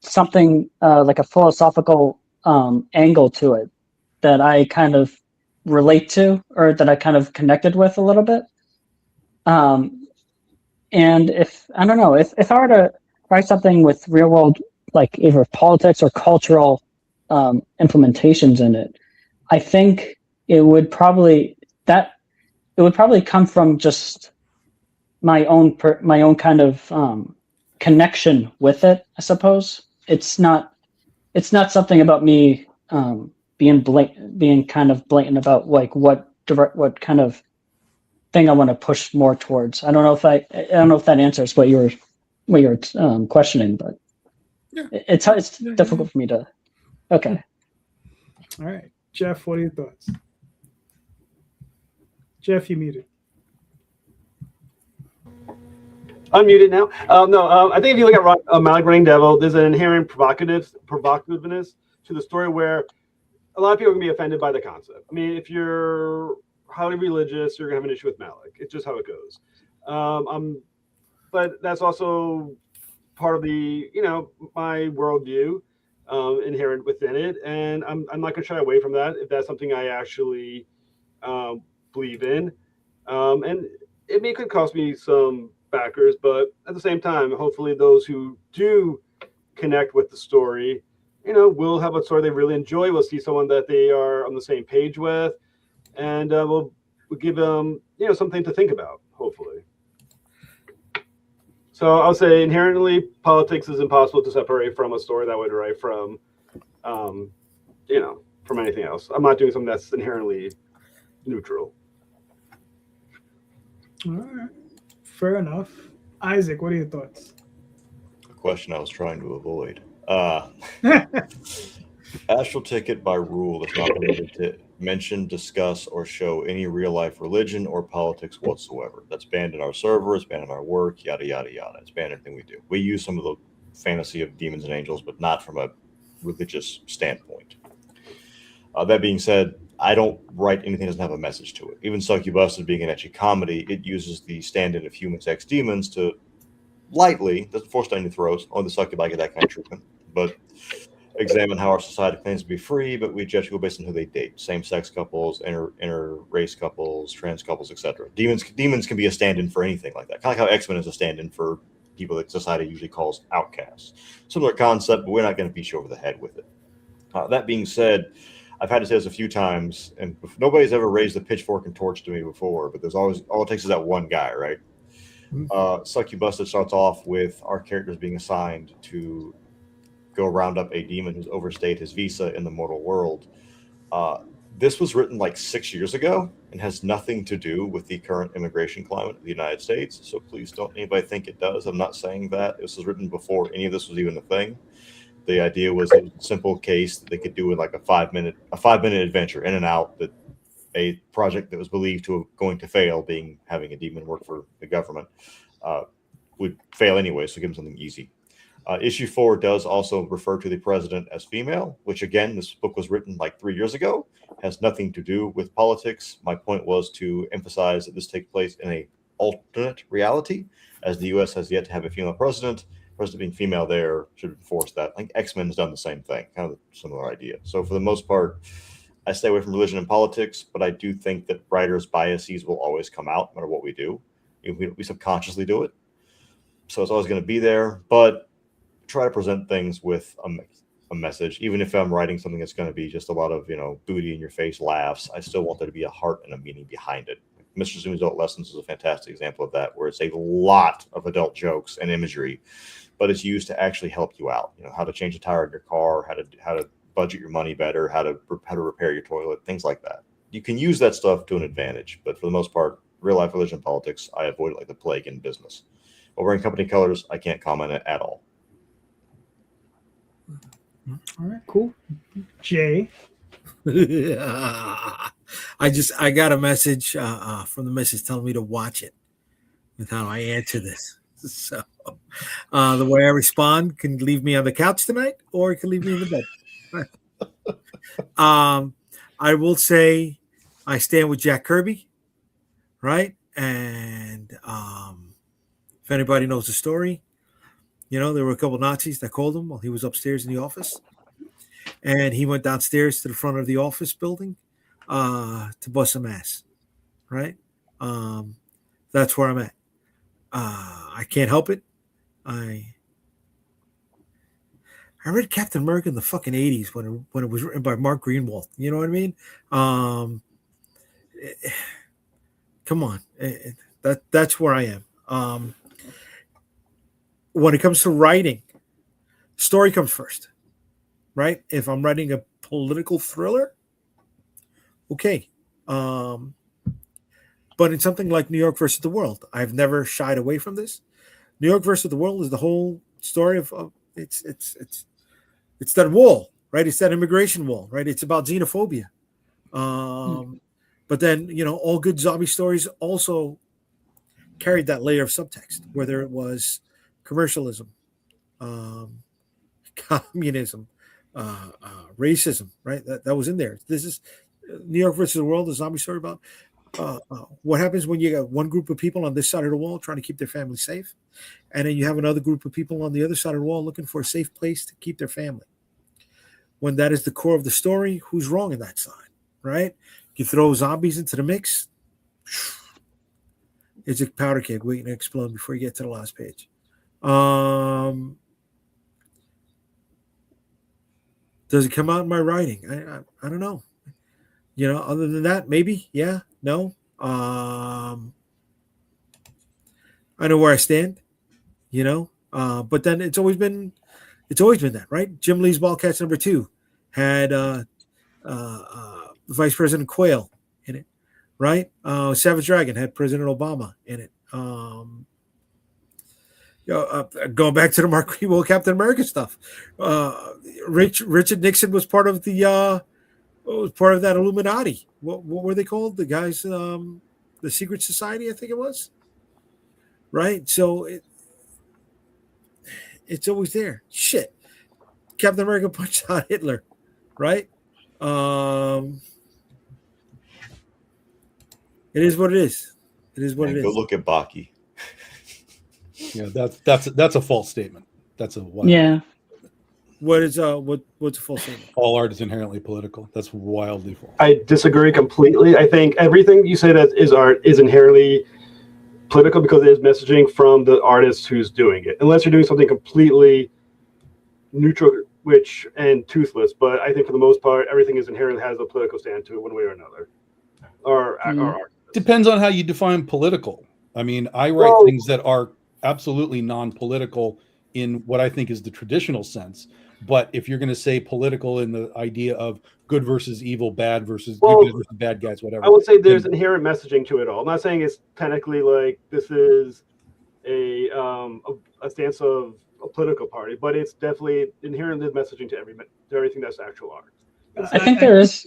something like a philosophical angle to it that I kind of relate to, or that I kind of connected with a little bit. And if I don't know, if I were to write something with real world, like either politics or cultural implementations in it, I think it would probably come from just my own kind of connection with it, I suppose. It's not something about me being kind of blatant about like what kind of thing I want to push more towards. I don't know if that answers what you were questioning, but Yeah. it's difficult for me to. Okay. All right, Jeff, what are your thoughts? Jeff, you muted. Unmuted now. I think if you look at Malik Running Devil, there's an inherent provocativeness to the story where a lot of people can be offended by the concept. I mean, if you're highly religious, you're gonna have an issue with Malik. It's just how it goes. But that's also part of the, my worldview inherent within it, and I'm not gonna shy away from that if that's something I actually believe in. And it could cost me some backers, but at the same time, hopefully those who do connect with the story, will have a story they really enjoy. We'll see someone that they are on the same page with, and we'll give them, something to think about, hopefully. So I'll say inherently politics is impossible to separate from a story that would write from, from anything else. I'm not doing something that's inherently neutral. All right, fair enough. Isaac, what are your thoughts? A question I was trying to avoid. Astral Ticket by rule is not permitted to mention, discuss, or show any real life religion or politics whatsoever. That's banned in our server, it's banned in our work, yada, yada, yada. It's banned in everything we do. We use some of the fantasy of demons and angels, but not from a religious standpoint. That being said, I don't write anything that doesn't have a message to it. Even Succubusted being an ecchi comedy, it uses the stand-in of humans x demons to lightly, doesn't force down your throats, only the succubi get that kind of treatment, but examine how our society claims to be free, but we judge people based on who they date. Same-sex couples, inter-race couples, trans couples, etc. Demons can be a stand-in for anything like that. Kind of like how X-Men is a stand-in for people that society usually calls outcasts. Similar concept, but we're not going to beat you over the head with it. That being said, I've had to say this a few times, and nobody's ever raised a pitchfork and torch to me before, but there's always, all it takes is that one guy, right? Succubusted starts off with our characters being assigned to go round up a demon who's overstayed his visa in the mortal world. This was written like 6 years ago and has nothing to do with the current immigration climate of the United States. So please don't anybody think it does. I'm not saying that. This was written before any of this was even a thing. The idea was a simple case that they could do in like a 5 minute adventure in and out, that a project that was believed to going to fail, being having a demon work for the government, would fail anyway. So give them something easy. Issue 4 does also refer to the president as female, which again, this book was written like 3 years ago, has nothing to do with politics. My point was to emphasize that this takes place in a alternate reality, as the U.S. has yet to have a female president. President being female there should enforce that. I think X-Men has done the same thing, kind of a similar idea. So for the most part, I stay away from religion and politics, but I do think that writers' biases will always come out no matter what we do. We subconsciously do it. So it's always going to be there, but try to present things with a message. Even if I'm writing something that's going to be just a lot of, booty in your face laughs, I still want there to be a heart and a meaning behind it. Mr. Zoom's Adult Lessons is a fantastic example of that, where it's a lot of adult jokes and imagery, but it's used to actually help you out. How to change a tire in your car, how to budget your money better, how to repair your toilet, things like that. You can use that stuff to an advantage, but for the most part, real life religion and politics, I avoid it like the plague in business. But wearing company colors, I can't comment at all. All right, cool. Jay. I got a message from the missus telling me to watch it with how I answer this. So the way I respond can leave me on the couch tonight, or it can leave me in the bed. I will say I stand with Jack Kirby, right? And if anybody knows the story, you know, there were a couple Nazis that called him while he was upstairs in the office. And he went downstairs to the front of the office building to bust some ass. Right? That's where I'm at. I can't help it. I read Captain America in the fucking 80s when it was written by Mark Greenwald. You know what I mean? Come on. That's where I am. When it comes to writing, story comes first, right? If I'm writing a political thriller, okay. But in something like New York versus the World, I've never shied away from this. New York versus the World is the whole story of it's that wall, right? It's that immigration wall, right? It's about xenophobia. But then, you know, all good zombie stories also carried that layer of subtext, whether it was commercialism, communism, racism, right? That was in there. This is New York versus the World, a zombie story about what happens when you got one group of people on this side of the wall trying to keep their family safe, and then you have another group of people on the other side of the wall looking for a safe place to keep their family. When that is the core of the story, who's wrong in that side, right? You throw zombies into the mix, it's a powder keg waiting to explode before you get to the last page. Does it come out in my writing? I don't know. You know, other than that, maybe, yeah, no. I know where I stand, you know, but then it's always been that, right? Jim Lee's Wildcats #2 had Vice President Quayle in it, right? Savage Dragon had President Obama in it. Going back to the Mark Greenwald Captain America stuff, Richard Nixon was part of the was part of that Illuminati. What were they called? The guys, the Secret Society, I think it was. Right, so it's always there. Shit, Captain America punched out Hitler, right? It is what it is. It is what it is. Go look at Baki. Yeah, that's a false statement. That's a wild. Yeah. What is what's a false statement? All art is inherently political. That's wildly false. I disagree completely. I think everything you say that is art is inherently political because it is messaging from the artist who's doing it. Unless you're doing something completely neutral, and toothless. But I think for the most part, everything is inherently has a political stand to it, one way or another. Or art. Depends on how you define political. I mean, I write things that are absolutely non-political in what I think is the traditional sense. But if you're going to say political in the idea of good versus evil, bad versus good guys versus bad guys, whatever, I would say there's inherent messaging to it all. I'm not saying it's technically like this is a stance of a political party, but it's definitely inherent messaging to everything that's actual art. I think there is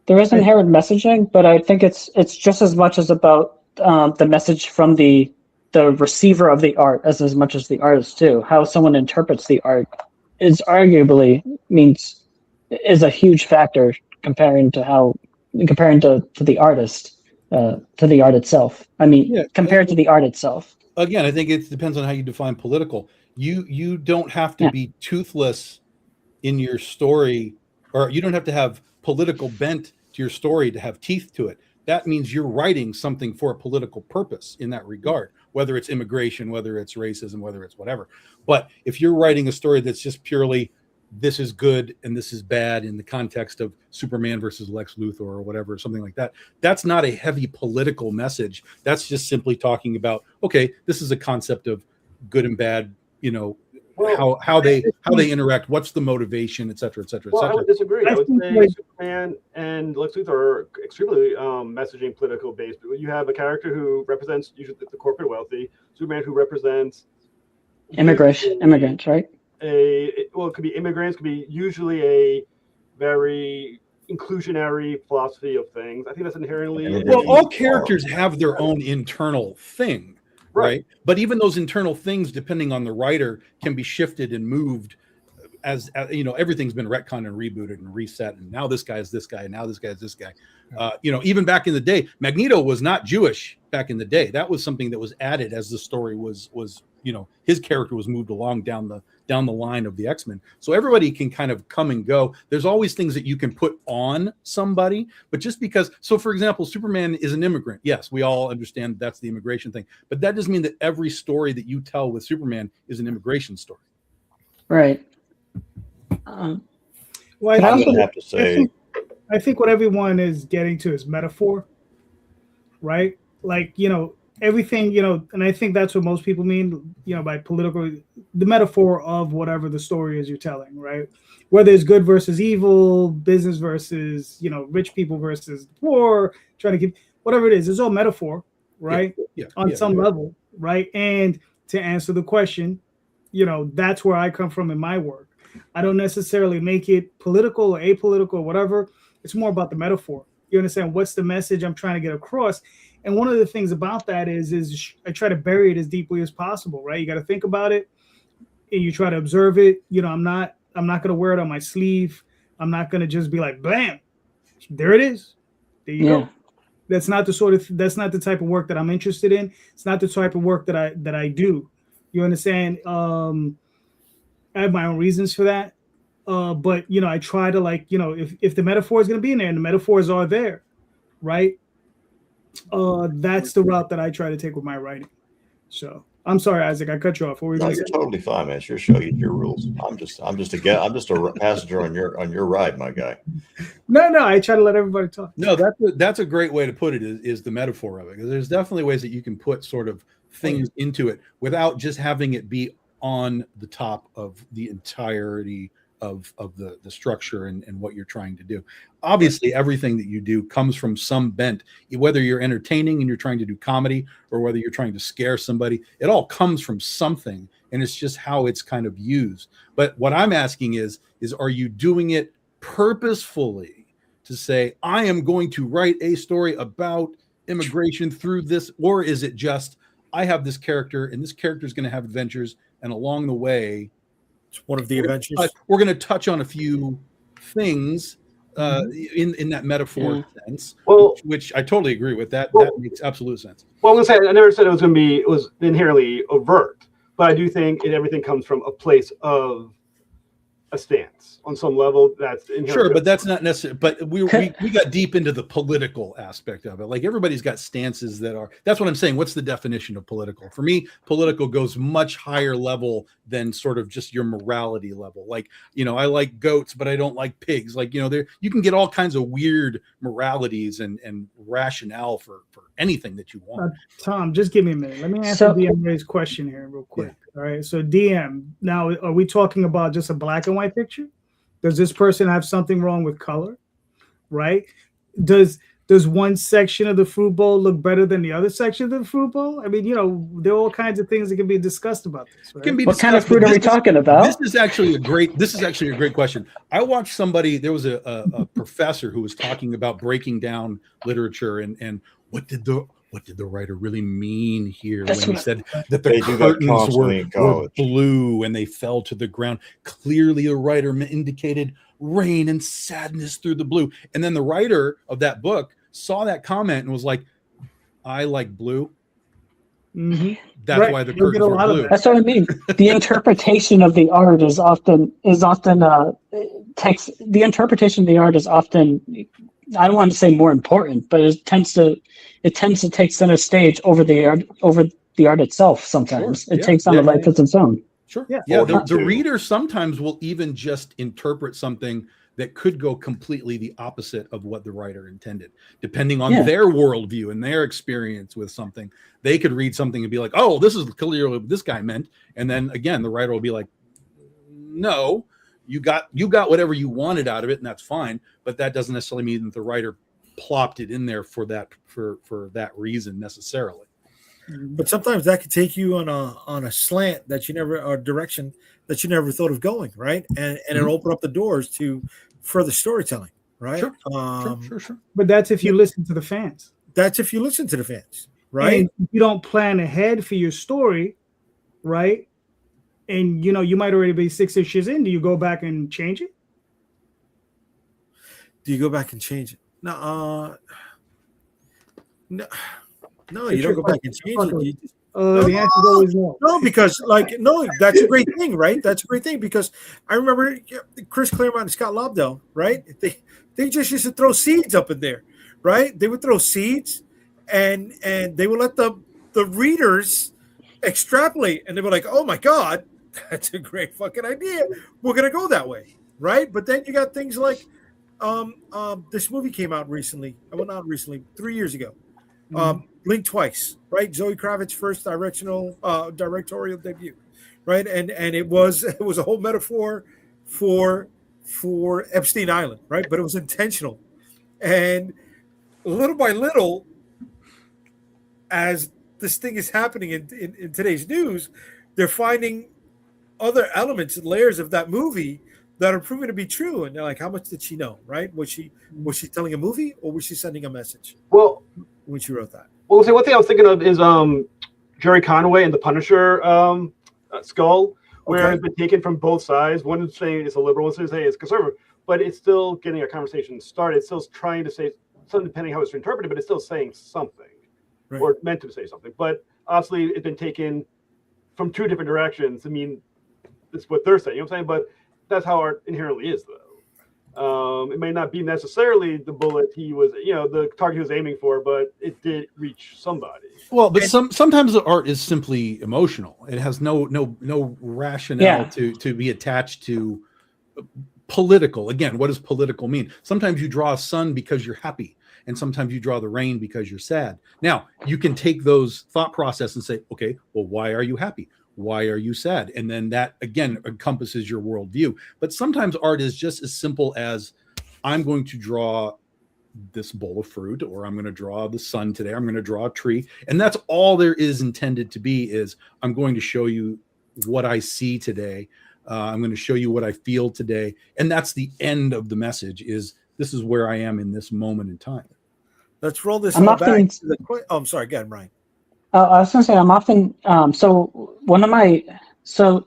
inherent messaging, but I think it's just as much as about the message from the receiver of the art as much as the artist too. How someone interprets the art is arguably is a huge factor comparing to the artist, to the art itself. I mean, compared to the art itself. Again, I think it depends on how you define political. You don't have to be toothless in your story, or you don't have to have political bent to your story to have teeth to it. That means you're writing something for a political purpose in that regard, whether it's immigration, whether it's racism, whether it's whatever. But if you're writing a story that's just purely this is good and this is bad in the context of Superman versus Lex Luthor or whatever, something like that, that's not a heavy political message. That's just simply talking about, okay, this is a concept of good and bad, you know, how they interact, what's the motivation, et cetera, et cetera, et Well, cetera. I would disagree. I would say Superman and Lex Luthor are extremely messaging political based. You have a character who represents usually the corporate wealthy, Superman who represents Immigrants, right? It could be immigrants, could be usually a very inclusionary philosophy of things. I think that's inherently Well, all characters have their own internal thing, right? But even those internal things, depending on the writer, can be shifted and moved as you know, everything's been retconned and rebooted and reset, and now this guy is this guy, and now this guy is this guy. You know, even back in the day, Magneto was not Jewish back in the day. That was something that was added as the story was you know, his character was moved along down the line of the X-Men. So everybody can kind of come and go. There's always things that you can put on somebody, but just because, so for example, Superman is an immigrant. Yes, we all understand that's the immigration thing, but that doesn't mean that every story that you tell with Superman is an immigration story. Right. Well, I'm going to have to say, I think what everyone is getting to is metaphor, right? Like, you know, everything, you know, and I think that's what most people mean, you know, by political, the metaphor of whatever the story is you're telling, right? Whether it's good versus evil, business versus, you know, rich people versus poor, trying to give, whatever it is, it's all metaphor, right? On some level, right? And to answer the question, you know, that's where I come from in my work. I don't necessarily make it political or apolitical or whatever. It's more about the metaphor. You understand what's the message I'm trying to get across? And one of the things about that is I try to bury it as deeply as possible, right? You got to think about it and you try to observe it. You know, I'm not going to wear it on my sleeve. I'm not going to just be like, bam, there it is. There you go. That's not the type of work that I'm interested in. It's not the type of work that I do. You understand? I have my own reasons for that. But, you know, I try to, like, you know, if the metaphor is going to be in there and the metaphors are there, right? That's the route that I try to take with my writing. So I'm sorry, Isaac, I cut you off. No, you're totally fine, man. It's your show, your rules. I'm just a passenger on your ride, my guy. No, I try to let everybody talk. No, that's a great way to put it, is the metaphor of it. Because there's definitely ways that you can put sort of things into it without just having it be on the top of the entirety of the structure and what you're trying to do. Obviously, everything that you do comes from some bent, whether you're entertaining and you're trying to do comedy or whether you're trying to scare somebody, it all comes from something, and it's just how it's kind of used. But what I'm asking is are you doing it purposefully to say, I am going to write a story about immigration through this, or is it just, I have this character and this character is going to have adventures, and along the way, one of the adventures, we're going to touch on a few things in that metaphor sense, which I totally agree with. That makes absolute sense. Well, I'm gonna say, I never said it was inherently overt, but I do think everything comes from a place of a stance on some level. That's sure, but that's not necessary. But we got deep into the political aspect of it. Like, everybody's got stances that are. That's what I'm saying. What's the definition of political? For me, political goes much higher level than sort of just your morality level. Like, you know, I like goats, but I don't like pigs. Like, you know, there you can get all kinds of weird moralities and rationale for anything that you want. Tom, just give me a minute. Let me answer DM Ray's question here real quick. Yeah. All right. So DM, now are we talking about just a black and white picture? Does this person have something wrong with color? Right? Does one section of the fruit bowl look better than the other section of the fruit bowl? I mean, you know, there are all kinds of things that can be discussed about this. Right? What kind of fruit are we talking about? This is actually a great question. I watched somebody. There was a professor who was talking about breaking down literature and what did the writer really mean here when he said that the curtains were blue and they fell to the ground? Clearly, the writer indicated rain and sadness through the blue. And then the writer of that book saw that comment and was like, I like blue. Mm-hmm. That's why the curtains were blue. That's what I mean. The interpretation of the art is often the interpretation of the art is often, I don't want to say more important, but it tends to take center stage over the art itself. Sometimes sure. It takes on a life of its own. Sure. Yeah. The reader sometimes will even just interpret something that could go completely the opposite of what the writer intended, depending on their worldview and their experience with something. They could read something and be like, "Oh, this is clearly what this guy meant," and then again, the writer will be like, "No, you got whatever you wanted out of it, and that's fine, but that doesn't necessarily mean that the writer plopped it in there for that reason necessarily." But sometimes that could take you on a slant that you never, or direction that you never thought of going, right? And it'll open up the doors to further storytelling, right? Sure. But that's if you listen to the fans. That's if you listen to the fans, right? And if you don't plan ahead for your story, right? and you might already be 6 years in. Do you go back and change it? Do you go back and change it? No, no, you don't go back and change it. You just, The answer is always no. no, because no, that's a great thing, right? That's a great thing because I remember Chris Claremont and Scott Lobdell, right? They just used to throw seeds up in there, right? They would throw seeds, and they would let the readers extrapolate, and they were like, "Oh my God, that's a great fucking idea. We're gonna go that way, right?" But then you got things like this movie came out recently. Well, not recently, 3 years ago. Blink Twice, right? Zoe Kravitz's first directorial debut, right? And it was a whole metaphor for Epstein Island, right? But it was intentional, and little by little, as this thing is happening in today's news, they're finding other elements and layers of that movie that are proven to be true. And they're like, how much did she know, right? Was she telling a movie, or was she sending a message Well, when she wrote that? Well, see, one thing I was thinking of is Jerry Conway and the Punisher skull, where Okay. it's been taken from both sides. One is saying it's a liberal, one is saying it's conservative, but it's still getting a conversation started. It's still trying to say something, depending how it's interpreted, but it's still saying something, Right. or meant to say something. But obviously, it's been taken from two different directions. I mean, it's what they're saying. You know what I'm saying? But that's how art inherently is, though. It may not be necessarily the bullet he was, the target he was aiming for, but it did reach somebody. Well, but sometimes the art is simply emotional. It has no rationale to be attached to political. Again, what does political mean? Sometimes you draw a sun because you're happy, and sometimes you draw the rain because you're sad. Now, you can take those thought process and say, okay, well, why are you happy? Why are you sad? And then that, again, encompasses your worldview. But sometimes art is just as simple as, I'm going to draw this bowl of fruit, or I'm going to draw the sun today. I'm going to draw a tree. And that's all there is intended to be, is I'm going to show you what I see today. I'm going to show you what I feel today. And that's the end of the message, is this is where I am in this moment in time. Let's roll this I'm all often- back to the point. Oh, I'm sorry. Go ahead, Ryan. I was going to say, I'm often,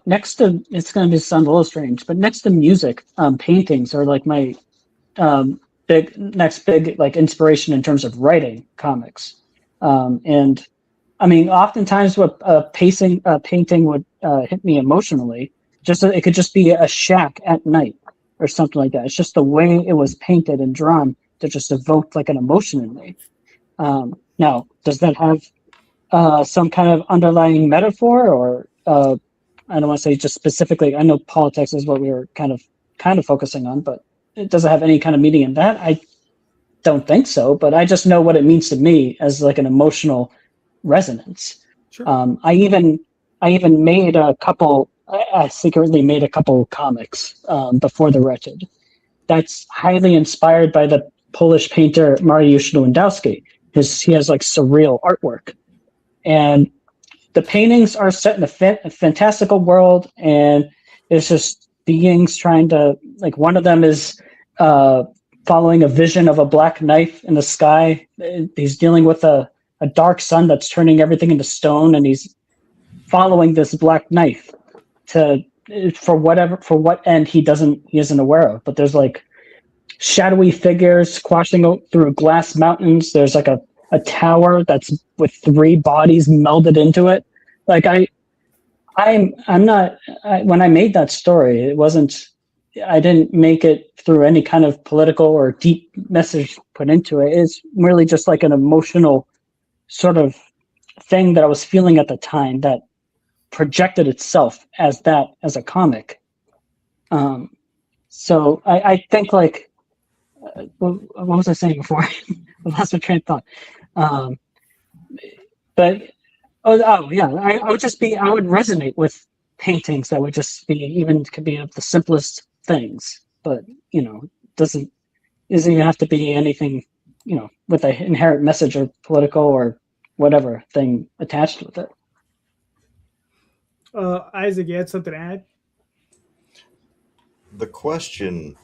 next to, it's going to sound a little strange, but next to music, paintings are like my big like inspiration in terms of writing comics. And I mean, oftentimes what a painting would hit me emotionally, it could just be a shack at night or something like that. It's just the way it was painted and drawn that just evoked like an emotion in me. Now, does that have some kind of underlying metaphor, or I don't want to say just specifically? I know politics is what we were kind of focusing on, but it doesn't have any kind of meaning in that. I don't think so, but I just know what it means to me as like an emotional resonance. Sure. I even made a couple. I secretly made a couple comics before The Wretched. That's highly inspired by the Polish painter Mariusz Lewandowski. He has like surreal artwork. And the paintings are set in a fantastical world, and it's just beings trying to, like, one of them is following a vision of a black knife in the sky. He's dealing with a dark sun that's turning everything into stone, and he's following this black knife for what end he isn't aware of. But there's like shadowy figures squashing through glass mountains. There's like a tower that's with 3 bodies melded into it. Like when I made that story, I didn't make it through any kind of political or deep message put into it. It's really just like an emotional sort of thing that I was feeling at the time that projected itself as a comic. So I think, like, what was I saying before? I lost my train of thought. But yeah, I would resonate with paintings that would just could be of the simplest things, but isn't even have to be anything, with an inherent message or political or whatever thing attached with it. Isaac, you had something to add? The question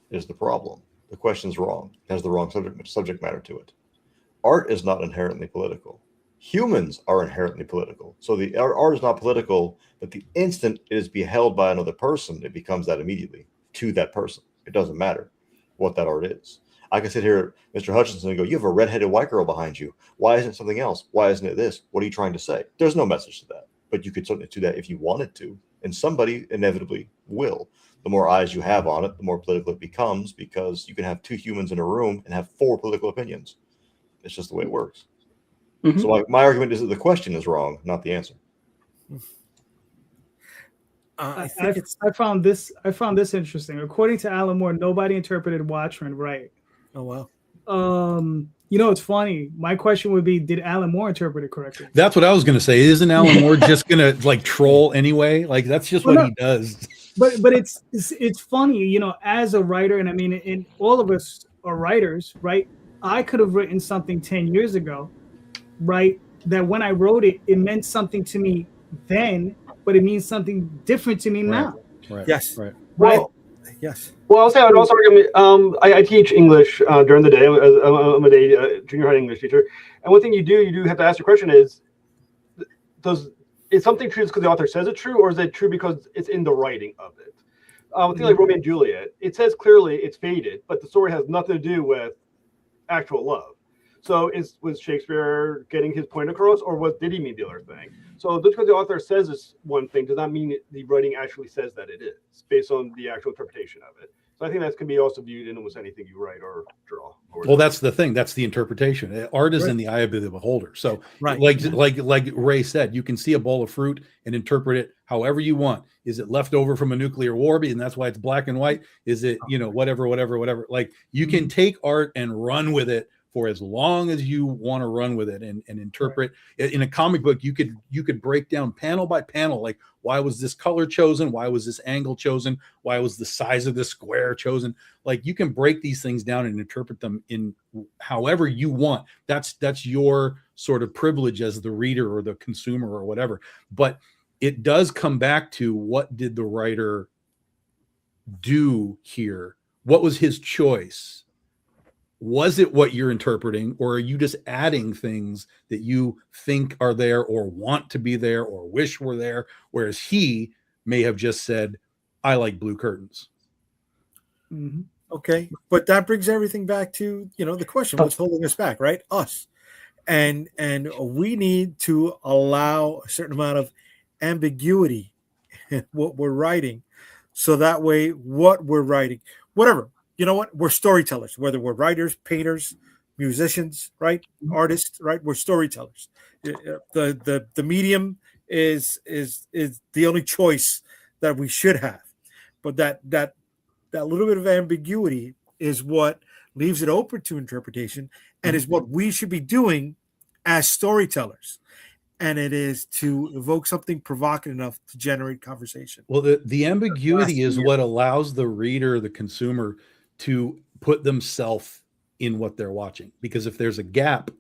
is the problem. The question's wrong. It has the wrong subject matter to it. Art is not inherently political. Humans are inherently political. So the art is not political, but the instant it is beheld by another person, it becomes that immediately to that person. It doesn't matter what that art is. I can sit here, Mr. Hutchinson, and go, you have a redheaded white girl behind you. Why isn't it something else? Why isn't it this? What are you trying to say? There's no message to that, but you could certainly do that if you wanted to, and somebody inevitably will. The more eyes you have on it, the more political it becomes, because you can have 2 humans in a room and have 4 political opinions. It's just the way it works. Mhm. So my argument is that the question is wrong, not the answer. I think it's. I found this interesting. According to Alan Moore, nobody interpreted Watchmen right. Oh wow. It's funny. My question would be, did Alan Moore interpret it correctly? That's what I was going to say. Isn't Alan Moore just going to like troll anyway? Like that's just what he does. But it's funny, as a writer, and I mean, and all of us are writers, right? I could have written something 10 years ago, right? That when I wrote it, it meant something to me then, but it means something different to me now. Right. Yes. Right. Well, Yes. Well, I'll say I would also argue. I teach English during the day. I'm a junior high English teacher, and one thing you do have to ask the question is something true because the author says it's true, or is it true because it's in the writing of it? A thing like Romeo and Juliet, it says clearly it's faded, but the story has nothing to do with actual love. So was Shakespeare getting his point across, or did he mean the other thing? So just because the author says it's one thing does not mean the writing actually says that it is, based on the actual interpretation of it. So I think that can be also viewed in almost anything you write or draw. Well, that's the thing. That's the interpretation. Art is in the eye of the beholder. So, like Ray said, you can see a bowl of fruit and interpret it however you want. Is it left over from a nuclear war, and that's why it's black and white? Is it whatever? Like you can take art and run with it for as long as you want to run with it and interpret. In a comic book, you could break down panel by panel, like why was this color chosen? Why was this angle chosen? Why was the size of this square chosen? Like you can break these things down and interpret them in however you want. That's your sort of privilege as the reader or the consumer or whatever. But it does come back to, what did the writer do here? What was his choice? Was it what you're interpreting, or are you just adding things that you think are there or want to be there or wish were there? Whereas he may have just said, I like blue curtains. Mm-hmm. Okay. But that brings everything back to, the question, what's holding us back, right? Us. And we need to allow a certain amount of ambiguity in what we're writing. So that way, what we're writing, whatever, you know what? We're storytellers, whether we're writers, painters, musicians, right? Artists, right? We're storytellers. The medium is the only choice that we should have. But that little bit of ambiguity is what leaves it open to interpretation, and is what we should be doing as storytellers. And it is to evoke something provocative enough to generate conversation. Well, the ambiguity is what allows the reader, the consumer, to put themselves in what they're watching. Because if there's a gap,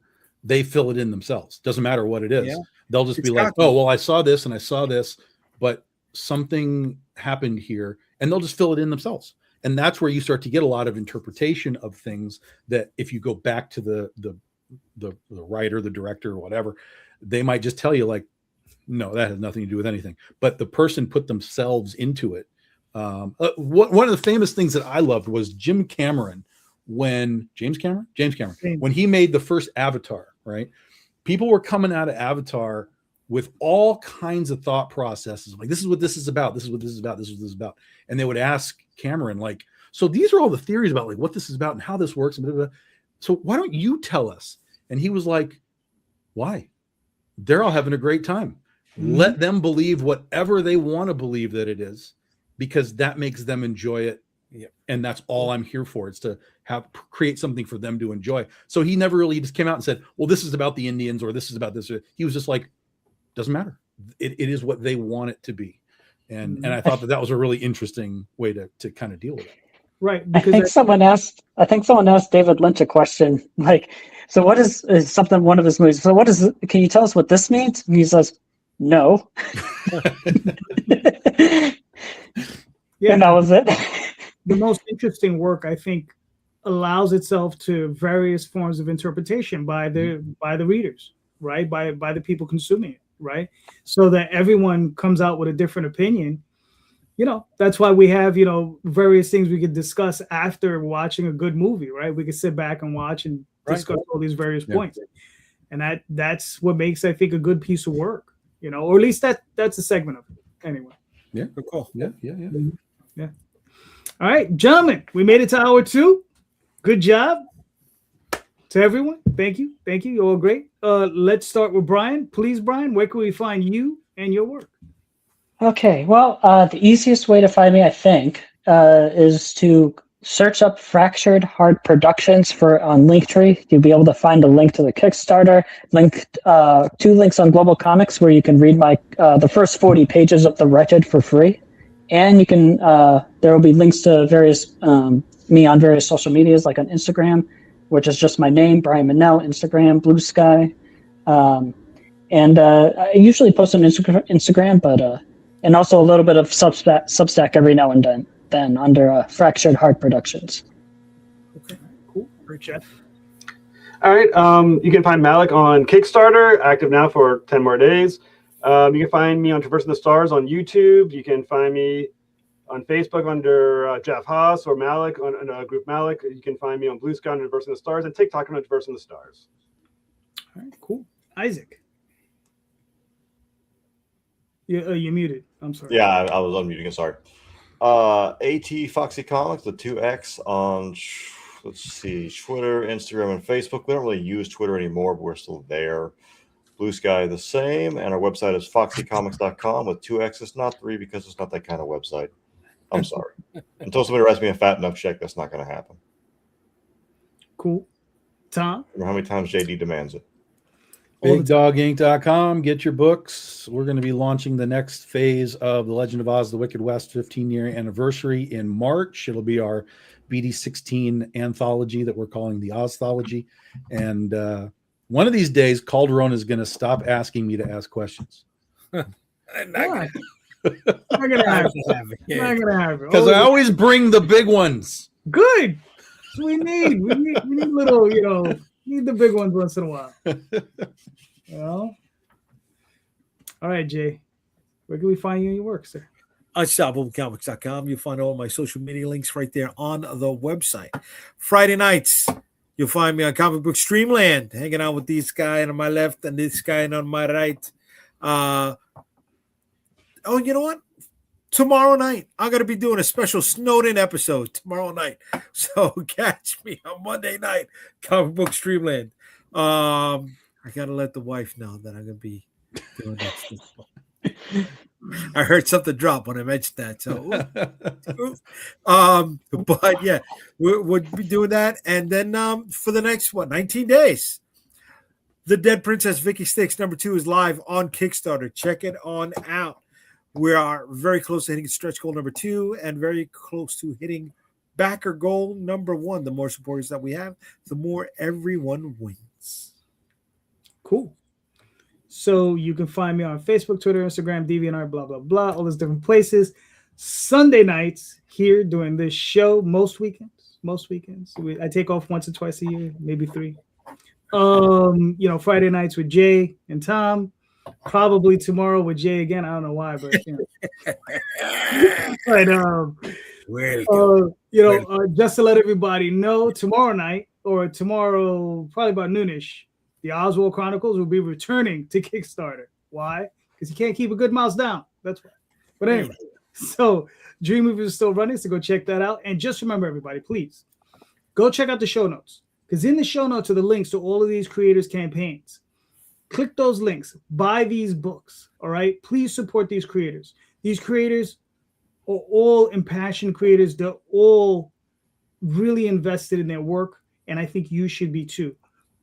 they fill it in themselves. Doesn't matter what it is. Yeah. They'll just be like, oh, well, I saw this and I saw this, but something happened here, and they'll just fill it in themselves. And that's where you start to get a lot of interpretation of things that if you go back to the writer, the director, or whatever, they might just tell you like, no, that has nothing to do with anything. But the person put themselves into it. One of the famous things that I loved was James Cameron, when he made the first Avatar, right? People were coming out of Avatar with all kinds of thought processes. Like, this is what this is about. This is what this is about. This is what this is about. And they would ask Cameron, like, so these are all the theories about like what this is about and how this works. And blah, blah, blah. So why don't you tell us? And he was like, why? They're all having a great time. Mm-hmm. Let them believe whatever they want to believe that it is, because that makes them enjoy it. Yeah. And that's all I'm here for. It's to create something for them to enjoy. So he never really just came out and said, well, this is about the Indians, or this is about this. He was just like, doesn't matter. It is what they want it to be. And I thought that was a really interesting way to kind of deal with it. Right. I think someone asked David Lynch a question like, so what is something, one of his movies? So can you tell us what this means? And he says, no. Yeah. And that was it. The most interesting work, I think, allows itself to various forms of interpretation by the readers, right? By the people consuming it, right? So that everyone comes out with a different opinion. That's why we have, various things we could discuss after watching a good movie, right? We could sit back and watch and discuss all these various points. And that's what makes, I think, a good piece of work, or at least that's a segment of it. Anyway. Yeah. Cool. Yeah. All right, gentlemen, we made it to hour 2. Good job to everyone. Thank you. You're all great. Let's start with Brian. Please, Brian, where can we find you and your work? Okay, well, the easiest way to find me, I think, is to search up Fractured Heart Productions on Linktree. You'll be able to find a link to the Kickstarter, 2 links on Global Comics where you can read the first 40 pages of The Wretched for free. And you can there will be links to me on various social medias, like on Instagram, which is just my name, Brian Manel, Instagram, Blue Sky. And I usually post on Instagram, but and also a little bit of Substack every now and then under Fractured Heart Productions. Okay, cool. Great, Jeff. All right. You can find Malik on Kickstarter, active now for 10 more days. You can find me on Traversing the Stars on YouTube. You can find me on Facebook under Jeff Haas or Malik on group Malik. You can find me on Blue Sky under Traversing the Stars and TikTok under Traversing the Stars. All right, cool. Isaac. You're muted. I'm sorry. Yeah, I was unmuting. Sorry. AT Foxy Comics, the 2X on, let's see, Twitter, Instagram, and Facebook. We don't really use Twitter anymore, but we're still there. Blue Sky, the same. And our website is foxycomics.com with 2 X's, not 3, because it's not that kind of website. I'm sorry. Until somebody writes me a fat enough check, that's not going to happen. Cool. Tom? I don't know how many times JD demands it. BigDogInc.com. Get your books. We're going to be launching the next phase of The Legend of Oz, The Wicked West 15-year anniversary in March. It'll be our BD16 anthology that we're calling the Ozthology. And one of these days, Calderon is going to stop asking me to ask questions. Not gonna happen. Because I always bring the big ones. Good. That's what we need. We need little, need the big ones once in a while. All right, Jay. Where can we find you in your work, sir? Unstoppablecomics.com. You'll find all my social media links right there on the website. Friday nights, you'll find me on Comic Book Streamland, hanging out with this guy on my left and this guy on my right. You know what? Tomorrow night, I'm going to be doing a special Snowden episode tomorrow night. So catch me on Monday night, Comic Book Streamland. I got to let the wife know that I'm going to be doing that. I heard something drop when I mentioned that. So, but yeah, we'll be doing that. And then for the next, 19 days, The Dead Princess Vicky Sticks #2 is live on Kickstarter. Check it on out. We are very close to hitting stretch goal #2 and very close to hitting backer goal #1. The more supporters that we have, the more everyone wins. Cool. So you can find me on Facebook, Twitter, Instagram, DeviantArt, blah, blah, blah, all those different places. Sunday nights here doing this show most weekends. I take off once or twice a year, maybe 3. Friday nights with Jay and Tom. Probably tomorrow with Jay again. I don't know why, but just to let everybody know, tomorrow night or tomorrow, probably about noonish, the Oswald Chronicles will be returning to Kickstarter. Why? Because you can't keep a good mouse down. That's why. But anyway, so Dream Movie is still running, so go check that out. And just remember, everybody, please go check out the show notes, because in the show notes are the links to all of these creators' campaigns. Click those links. Buy these books. All right. Please support these creators. These creators are all impassioned creators. They're all really invested in their work, and I think you should be too.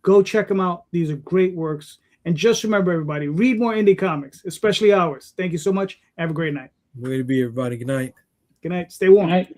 Go check them out. These are great works. And just remember, everybody, read more indie comics, especially ours. Thank you so much. Have a great night. Way to be, everybody. Good night. Good night. Stay warm. Good night.